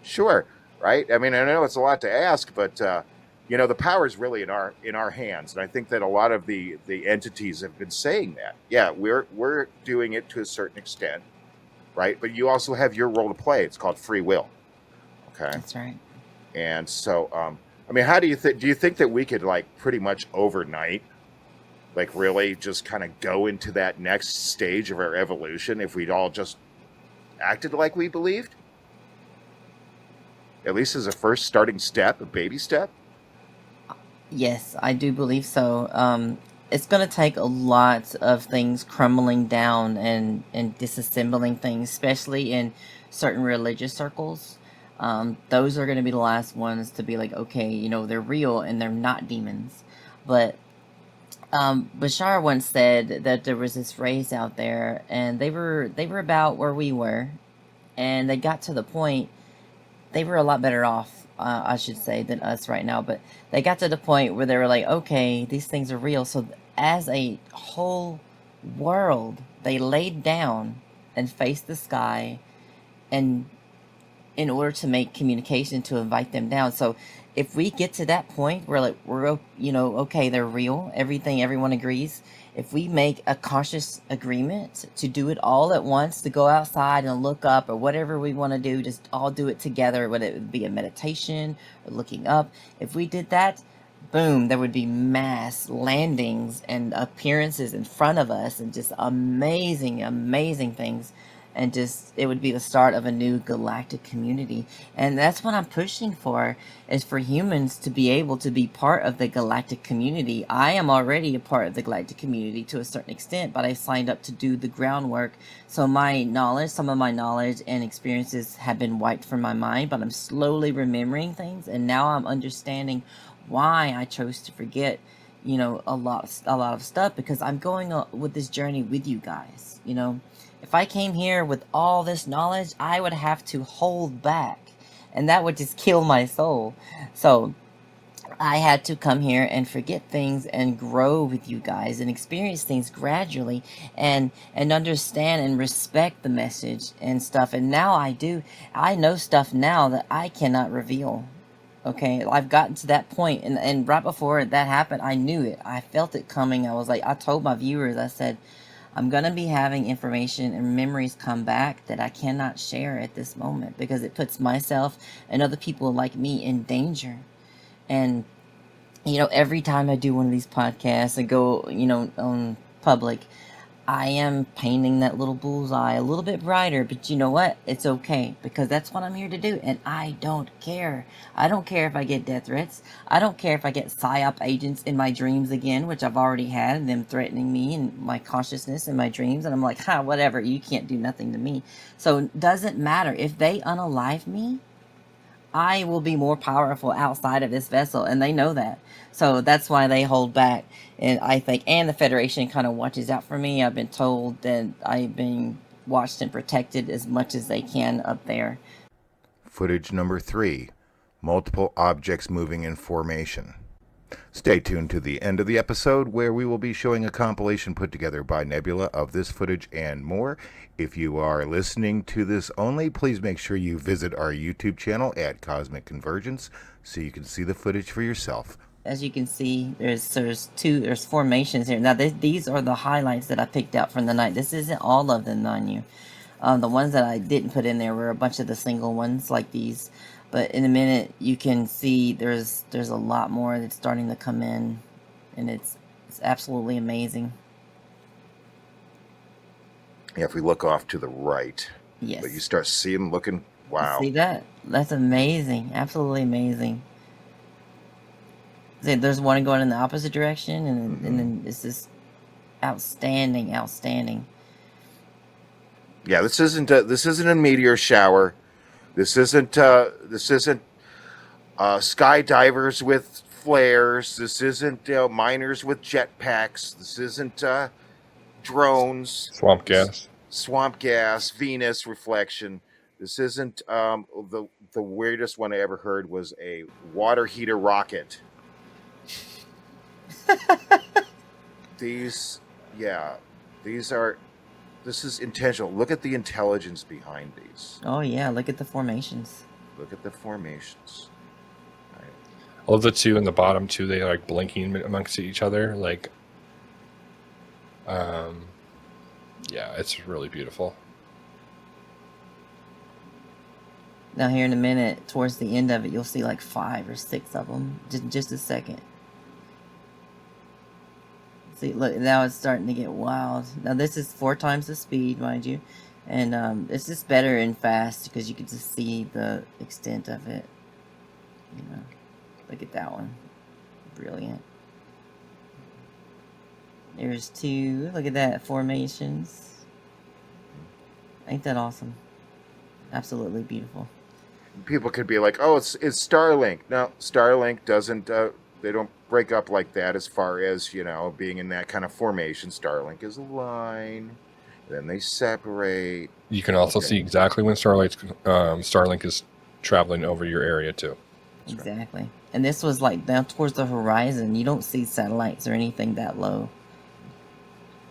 sure, right? I mean, I know it's a lot to ask, but the power is really in our hands, and I think that a lot of the entities have been saying that. Yeah, we're doing it to a certain extent, right? But you also have your role to play. It's called free will. Okay, That's right. and so I mean, how do you think? Do you think that we could like pretty much overnight, like really just kind of go into that next stage of our evolution if we'd all just acted like we believed? At least as a first starting step, a baby step. Yes, I do believe so. It's going to take a lot of things crumbling down and disassembling things, especially in certain religious circles. Those are going to be the last ones to be like, okay, they're real and they're not demons. But Bashar once said that there was this race out there, and they were about where we were, and they got to the point they were a lot better off, I should say, than us right now. But they got to the point where they were like, okay, these things are real. So as a whole world, they laid down and faced the sky, and in order to make communication to invite them down. So if we get to that point where like okay, they're real, everyone agrees. If we make a conscious agreement to do it all at once, to go outside and look up or whatever we want to do, just all do it together, whether it would be a meditation or looking up. If we did that, boom, there would be mass landings and appearances in front of us and just amazing, amazing things. And just, it would be the start of a new galactic community. And that's what I'm pushing for, is for humans to be able to be part of the galactic community. I am already a part of the galactic community to a certain extent, but I signed up to do the groundwork. So some of my knowledge and experiences have been wiped from my mind, but I'm slowly remembering things. And now I'm understanding why I chose to forget, a lot of stuff, because I'm going with this journey with you guys. If I came here with all this knowledge, I would have to hold back, and that would just kill my soul. So I had to come here and forget things and grow with you guys and experience things gradually, and understand and respect the message and stuff. And now I know stuff now that I cannot reveal. Okay, I've gotten to that point, and right before that happened, I knew it. I felt it coming. I told my viewers, I said, I'm going to be having information and memories come back that I cannot share at this moment, because it puts myself and other people like me in danger. And, every time I do one of these podcasts and go, on public, I am painting that little bullseye a little bit brighter, but you know what? It's okay, because that's what I'm here to do, and I don't care. I don't care if I get death threats. I don't care if I get PSYOP agents in my dreams again, which I've already had, them threatening me and my consciousness in my dreams, and I'm like, whatever, you can't do nothing to me. So it doesn't matter. If they unalive me, I will be more powerful outside of this vessel, and they know that. So that's why they hold back. And I think, and the Federation kind of watches out for me. I've been told that I've been watched and protected as much as they can up there. Footage number 3, multiple objects moving in formation. Stay tuned to the end of the episode, where we will be showing a compilation put together by Nebula of this footage and more. If you are listening to this only, please make sure you visit our YouTube channel at Cosmic Convergence so you can see the footage for yourself. As you can see, there's formations here. Now these are the highlights that I picked out from the night. This isn't all of them, mind you. The ones that I didn't put in there were a bunch of the single ones like these. But in a minute, you can see there's a lot more that's starting to come in, and it's absolutely amazing. Yeah, if we look off to the right, Yes. but you start seeing, looking, wow. See that? That's amazing. Absolutely amazing. See, there's one going in the opposite direction, and then it's just outstanding. Yeah, this isn't a meteor shower. This isn't skydivers with flares. This isn't miners with jetpacks. This isn't drones. Swamp gas. Swamp gas, Venus reflection. This isn't the weirdest one I ever heard was a water heater rocket. These are. This is intentional. Look at the intelligence behind these. Oh yeah, look at the formations. Look at the formations. Right. All of the two in the bottom too, they like blinking amongst each other. Like, yeah, it's really beautiful. Now here in a minute, towards the end of it, you'll see like 5 or 6 of them. Just a second. See, look, now it's starting to get wild. Now this is 4 times the speed, mind you. And it's just better and fast because you can just see the extent of it. You know, look at that one. Brilliant. There's 2. Look at that. Formations. Ain't that awesome? Absolutely beautiful. People could be like, "Oh, it's Starlink." No, Starlink doesn't. They don't break up like that. As far as being in that kind of formation, Starlink is a line. Then they separate. You can also see exactly when Starlink is traveling over your area too. Exactly. Right. And this was like down towards the horizon. You don't see satellites or anything that low.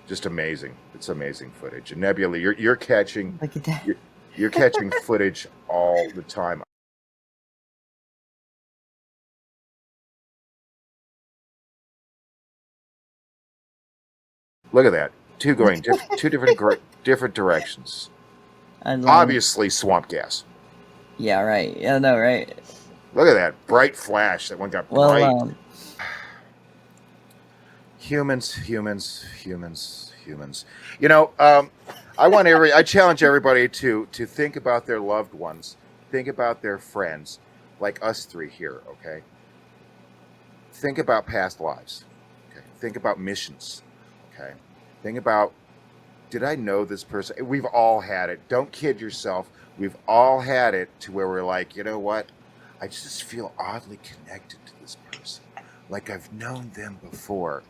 Just amazing. It's amazing footage. And Nebula, you're catching. Look at that. You're catching footage all the time. Look at that. 2 going 2 different directions. Obviously swamp gas. Yeah, right. Yeah, no, right. Look at that bright flash. That one got bright. Humans. I challenge everybody to think about their loved ones, think about their friends, like us 3 here. Okay. Think about past lives. Okay. Think about missions. Okay. Think about, did I know this person? We've all had it. Don't kid yourself. We've all had it to where we're like, you know what? I just feel oddly connected to this person, like I've known them before.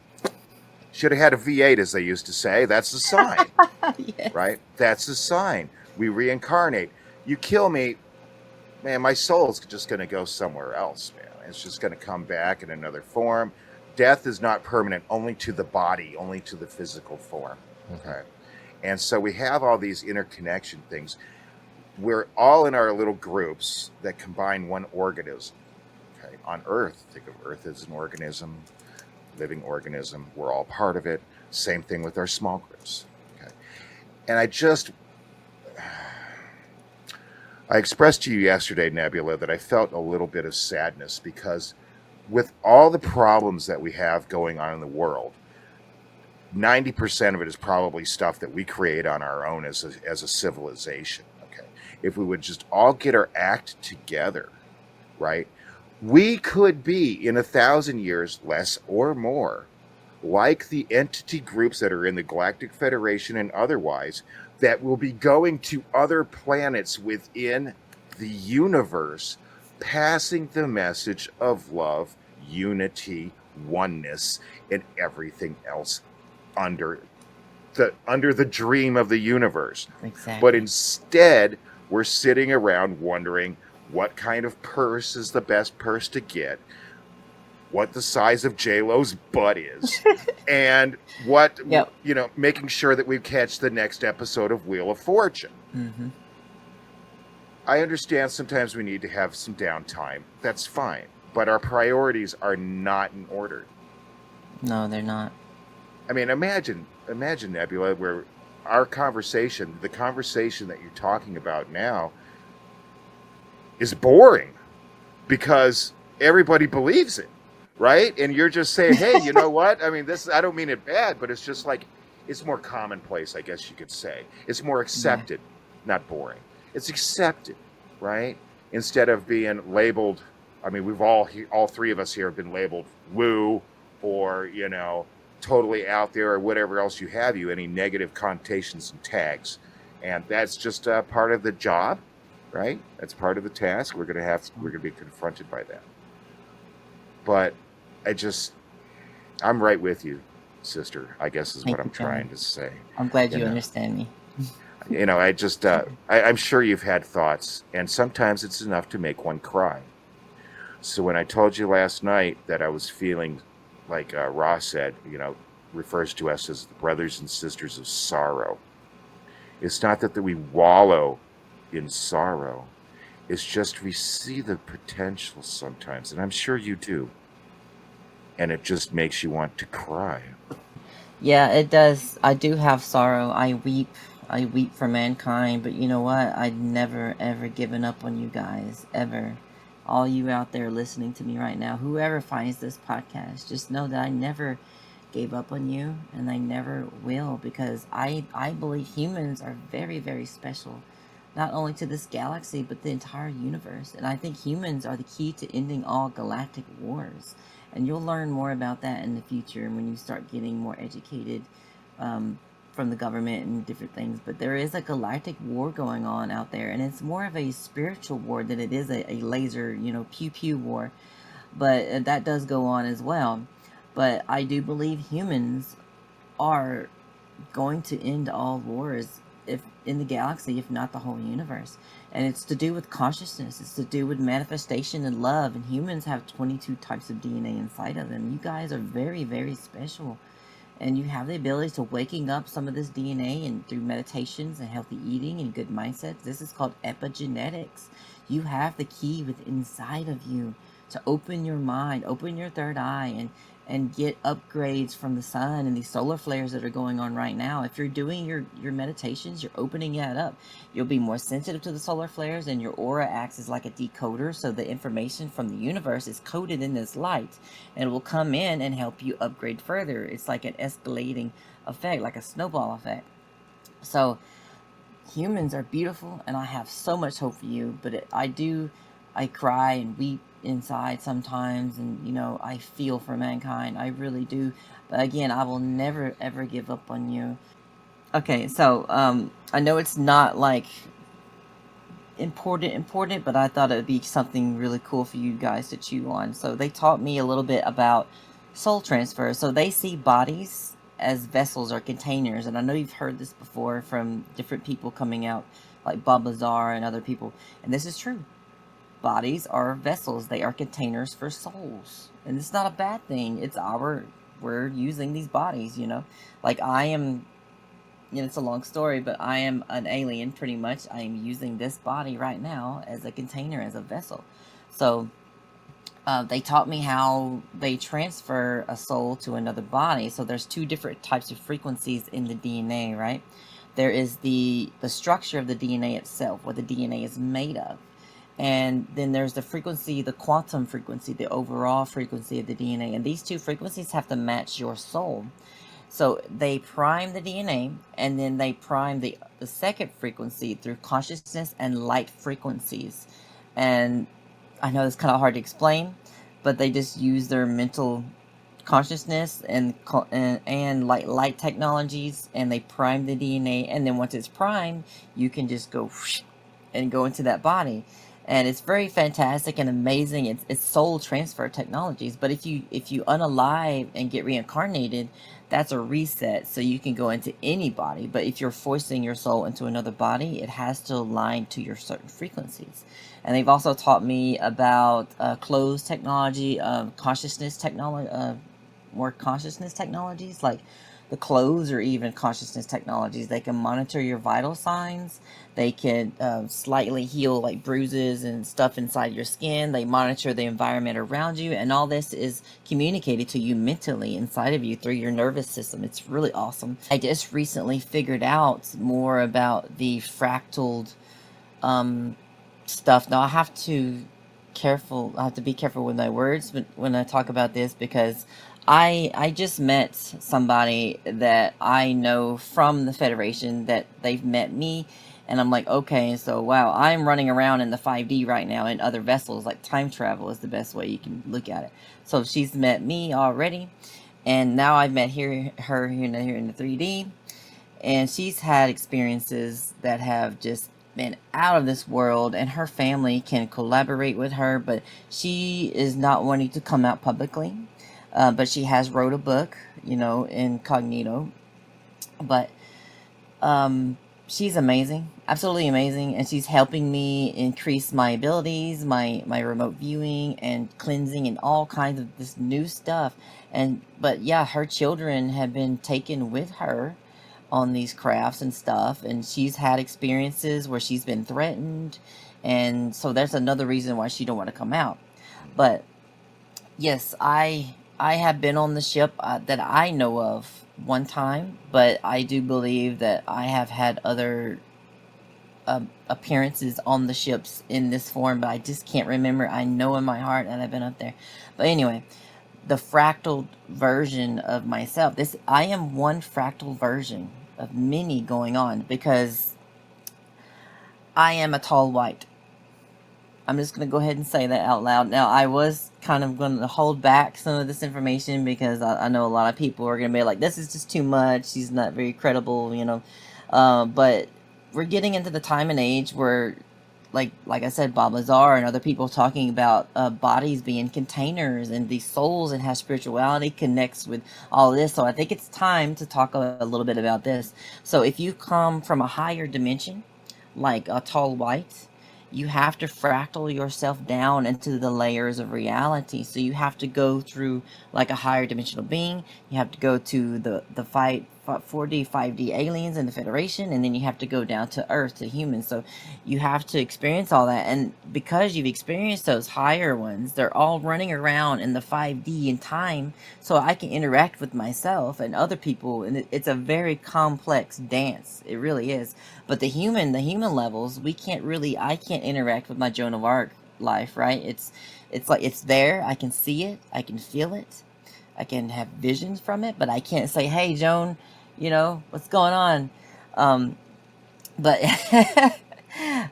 Should have had a V8, as they used to say. That's a sign. Yes. Right? That's a sign. We reincarnate. You kill me, man, my soul's just going to go somewhere else, man. It's just going to come back in another form. Death is not permanent, only to the body, only to the physical form. Okay? And so we have all these interconnection things. We're all in our little groups that combine one organism. Okay? On Earth, think of Earth as an organism. Living organism, we're all part of it. Same thing with our small groups. Okay. And I expressed to you yesterday, Nebula, that I felt a little bit of sadness because with all the problems that we have going on in the world, 90% of it is probably stuff that we create on our own as a civilization. Okay. If we would just all get our act together, right? We could be, in 1,000 years, less or more, like the entity groups that are in the Galactic Federation and otherwise, that will be going to other planets within the universe, passing the message of love, unity, oneness, and everything else under the dream of the universe. Exactly. But instead, we're sitting around wondering, what kind of purse is the best purse to get? What the size of J-Lo's butt is, and what making sure that we catch the next episode of Wheel of Fortune. Mm-hmm. I understand sometimes we need to have some downtime. That's fine, but our priorities are not in order. No, they're not. I mean, imagine Nebula, where our conversation, the conversation that you're talking about now, is boring because everybody believes it, right? And you're just saying, hey, you know what? I mean, I don't mean it bad, but it's just like, it's more commonplace, I guess you could say. It's more accepted, not boring. It's accepted, right? Instead of being labeled, I mean, we've all 3 of us here have been labeled woo or, totally out there or whatever else you have, any negative connotations and tags. And that's just part of the job. Right? That's part of the task. We're going to be confronted by that. But I just, I'm right with you, sister, I guess is what Thank I'm you, John. trying to say. I'm glad You you know, understand me. I just, I'm sure you've had thoughts, and sometimes it's enough to make one cry. So when I told you last night that I was feeling like Ross said, refers to us as the brothers and sisters of sorrow. It's not that we wallow in sorrow. It's just we see the potential sometimes, and I'm sure you do. And it just makes you want to cry. Yeah, it does. I do have sorrow. I weep. I weep for mankind. But you know what? I'd never, ever given up on you guys. Ever. All you out there listening to me right now, whoever finds this podcast, just know that I never gave up on you and I never will, because I believe humans are very, very special. Not only to this galaxy, but the entire universe. And I think humans are the key to ending all galactic wars. And you'll learn more about that in the future when you start getting more educated um, from the government and different things. But there is a galactic war going on out there, and it's more of a spiritual war than it is a laser, pew pew war. But that does go on as well. But I do believe humans are going to end all wars, if in the galaxy, if not the whole universe. And it's to do with consciousness. It's to do with manifestation and love. And humans have 22 types of DNA inside of them. You guys are very, very special. And you have the ability to waking up some of this DNA, and through meditations and healthy eating and good mindsets. This is called epigenetics. You have the key within inside of you to open your mind, open your third eye, and get upgrades from the sun and these solar flares that are going on right now. If you're doing your meditations, you're opening that up. You'll be more sensitive to the solar flares, and your aura acts as like a decoder. So the information from the universe is coded in this light, and it will come in and help you upgrade further. It's like an escalating effect, like a snowball effect. So humans are beautiful, and I have so much hope for you. But I cry and weep inside sometimes, and I feel for mankind. I really do. But again, I will never ever give up on you. Okay, so I know it's not like important, but I thought it would be something really cool for you guys to chew on. So they taught me a little bit about soul transfer. So they see bodies as vessels or containers, and I know you've heard this before from different people coming out, like Bob Lazar and other people, and this is true. Bodies are vessels; they are containers for souls, and it's not a bad thing. We're using these bodies, like I am. It's a long story, but I am an alien pretty much. I am using this body right now as a container, as a vessel. So they taught me how they transfer a soul to another body. So there's two different types of frequencies in the DNA, right? There is the structure of the DNA itself, what the DNA is made of. And then there's the frequency, the quantum frequency, the overall frequency of the DNA. And these two frequencies have to match your soul. So they prime the DNA, and then they prime the second frequency through consciousness and light frequencies. And I know it's kind of hard to explain, but they just use their mental consciousness and light technologies, and they prime the DNA. And then once it's primed, you can just go and go into that body. And it's very fantastic and amazing. It's soul transfer technologies. But if you unalive and get reincarnated, that's a reset. So you can go into any body. But if you're forcing your soul into another body, it has to align to your certain frequencies. And they've also taught me about closed technology, consciousness technology, more consciousness technologies like the clothes, or even consciousness technologies. They can monitor your vital signs. They can slightly heal like bruises and stuff inside your skin. They monitor the environment around you, and all this is communicated to you mentally inside of you through your nervous system. It's really awesome. I just recently figured out more about the fractaled stuff. Now I have to be careful with my words when I talk about this, because I just met somebody that I know from the Federation, that they've met me, and I'm like, okay, so wow, I'm running around in the 5D right now in other vessels. Like time travel is the best way you can look at it. So she's met me already, and now I've met her here in the 3D, and she's had experiences that have just been out of this world, and her family can collaborate with her, but she is not wanting to come out publicly. But she has wrote a book, incognito. But she's amazing, absolutely amazing, and she's helping me increase my abilities, my remote viewing and cleansing and all kinds of this new stuff. And but yeah, her children have been taken with her on these crafts and stuff, and she's had experiences where she's been threatened, and so that's another reason why she don't want to come out. But yes, I have been on the ship that I know of one time, but I do believe that I have had other appearances on the ships in this form, but I just can't remember. I know in my heart that I've been up there. But anyway, the fractal version of myself. This I am one fractal version of many going on, because I am a tall white. I'm just going to go ahead and say that out loud. Now, I was kind of going to hold back some of this information because I know a lot of people are going to be like, this is just too much. She's not very credible. But we're getting into the time and age where, like I said, Bob Lazar and other people talking about bodies being containers and these souls, and how spirituality connects with all this. So I think it's time to talk a little bit about this. So if you come from a higher dimension, like a tall white, you have to fractal yourself down into the layers of reality. So you have to go through like a higher dimensional being. You have to go to the 4D, 5D aliens in the Federation, and then you have to go down to Earth, to humans. So you have to experience all that. And because you've experienced those higher ones, they're all running around in the 5D in time, so I can interact with myself and other people. And it's a very complex dance. It really is. But the human levels, I can't interact with my Joan of Arc life, right? It's like it's there. I can see it. I can feel it. I can have visions from it, but I can't say, "Hey, Joan, what's going on?" But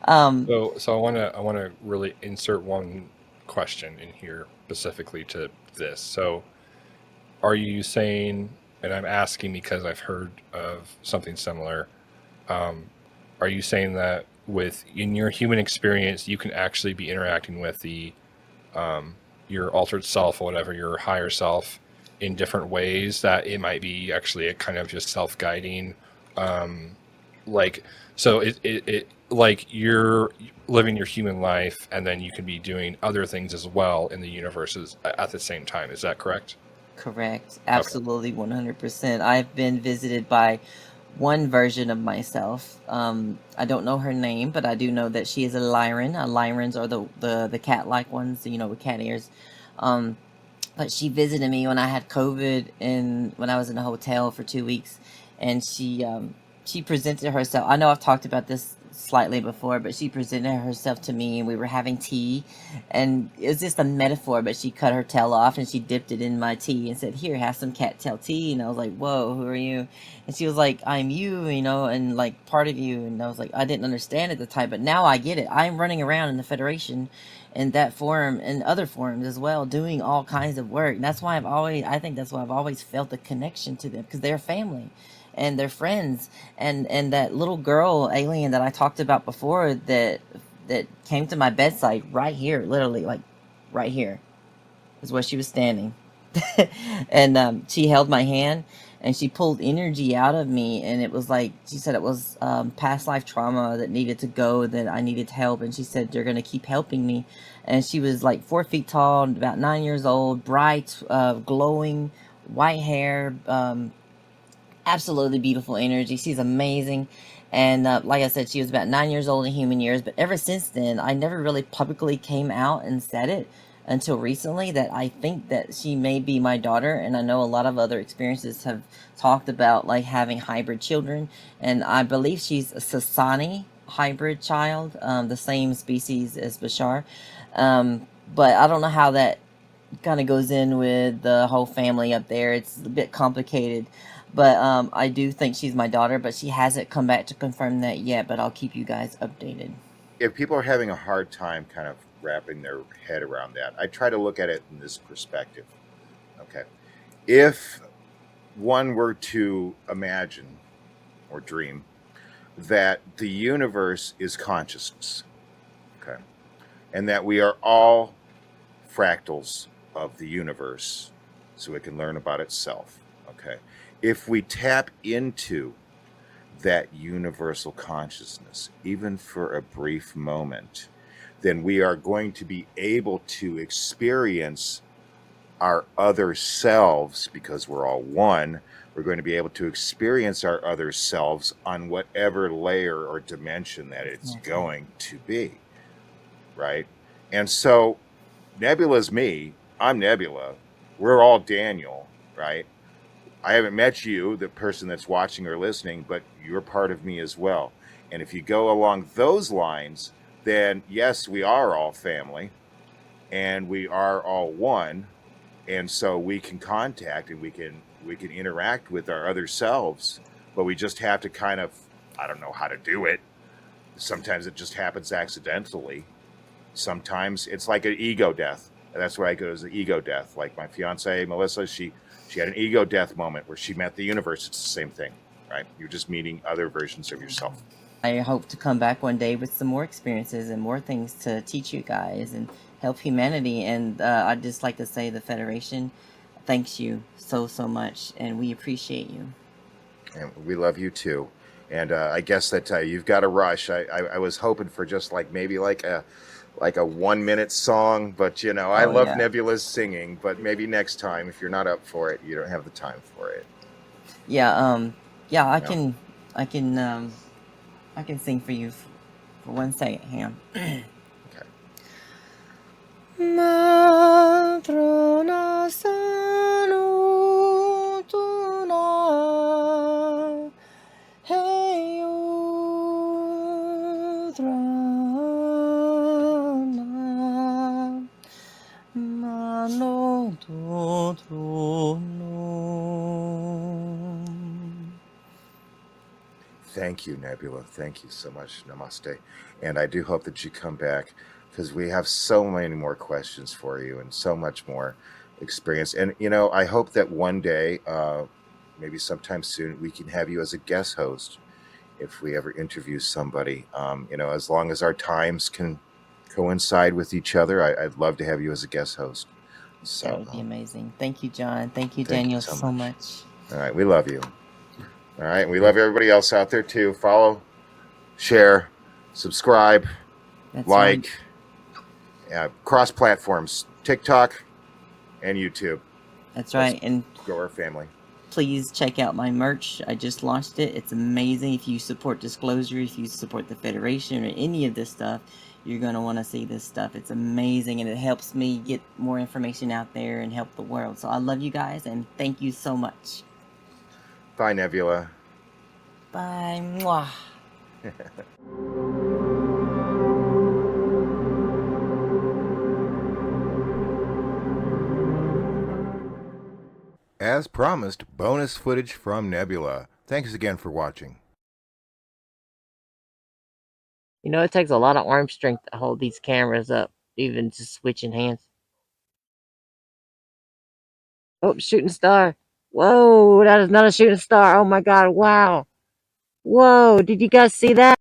um, So I want to really insert one question in here specifically to this. So are you saying, and I'm asking because I've heard of something similar, um, are you saying that in your human experience you can actually be interacting with your altered self or whatever, your higher self, in different ways, that it might be actually a kind of just self-guiding, um, like, so it like you're living your human life and then you can be doing other things as well in the universes at the same time. Is that correct? correct, Okay. absolutely, 100%. I've been visited by one version of myself. I don't know her name, but I do know that she is a Lyran. Lyrans are the cat-like ones, with cat ears. Um, but she visited me when I had COVID, and when I was in a hotel for 2 weeks, and she presented herself. I know I've talked about this slightly before, but she presented herself to me, and we were having tea, and it was just a metaphor. But she cut her tail off and she dipped it in my tea and said, "Here, have some cattail tea." And I was like, "Whoa, who are you?" And she was like, "I'm you, and like part of you." And I was like, I didn't understand at the time, but now I get it. I'm running around in the Federation in that form and other forms as well, doing all kinds of work. And I think that's why I've always felt a connection to them, because they're family and they're friends. And that little girl alien that I talked about before, that came to my bedside right here, literally, like right here is where she was standing. And she held my hand, and she pulled energy out of me, and it was like she said it was past life trauma that needed to go, that I needed help. And she said, "You're going to keep helping me." And she was like 4 feet tall, about 9 years old, bright, glowing white hair, absolutely beautiful energy. She's amazing. And like I said, she was about 9 years old in human years. But ever since then, I never really publicly came out and said it until recently, that I think that she may be my daughter. And I know a lot of other experiences have talked about like having hybrid children. And I believe she's a Sasani hybrid child, the same species as Bashar. But I don't know how that kind of goes in with the whole family up there. It's a bit complicated. But I do think she's my daughter, but she hasn't come back to confirm that yet. But I'll keep you guys updated. If people are having a hard time kind of wrapping their head around that, I try to look at it in this perspective. Okay. If one were to imagine or dream that the universe is consciousness, okay, and that we are all fractals of the universe, so it can learn about itself, okay. If we tap into that universal consciousness, even for a brief moment, then we are going to be able to experience our other selves, because we're all one. We're going to be able to experience our other selves on whatever layer or dimension that it's going to be, right? And so Nebula's me, I'm Nebula, we're all Daniel, right? I haven't met you, the person that's watching or listening, but you're part of me as well. And if you go along those lines, then yes, we are all family and we are all one. And so we can contact and we can interact with our other selves, but we just have to kind of, I don't know how to do it. Sometimes it just happens accidentally. Sometimes it's like an ego death. And that's where I go, as the ego death. Like my fiance Melissa, she had an ego death moment where she met the universe. It's the same thing, right? You're just meeting other versions of yourself. I hope to come back one day with some more experiences and more things to teach you guys and help humanity. And I'd just like to say the Federation thanks you so much, and we appreciate you. And we love you too. And I guess that you've got to rush. I was hoping for just like maybe like a 1 minute song, but you know, I love Nebula's singing, but maybe next time, if you're not up for it, you don't have the time for it. Yeah, I can sing for you for 1 second. Hang on. Okay. Matrona sanutuna heyudrana manototrono. Thank you, Nebula. Thank you so much. Namaste. And I do hope that you come back, because we have so many more questions for you and so much more experience. And, you know, I hope that one day, maybe sometime soon, we can have you as a guest host if we ever interview somebody. You know, as long as our times can coincide with each other, I'd love to have you as a guest host. So that would be amazing. Thank you, John. Thank you, thank Daniel, you so much. All right. We love you. All right. We love everybody else out there too. Follow, share, subscribe, That's like, cross platforms, TikTok and YouTube. That's right. And grow our family. Please check out my merch. I just launched it. It's amazing. If you support Disclosure, if you support the Federation or any of this stuff, you're going to want to see this stuff. It's amazing, and it helps me get more information out there and help the world. So I love you guys, and thank you so much. Bye, Nebula. Bye. Mwah. As promised, bonus footage from Nebula. Thanks again for watching. You know, it takes a lot of arm strength to hold these cameras up, even just switching hands. Oh, shooting star. Whoa, that is not a shooting star. Oh my God, wow. Whoa, did you guys see that?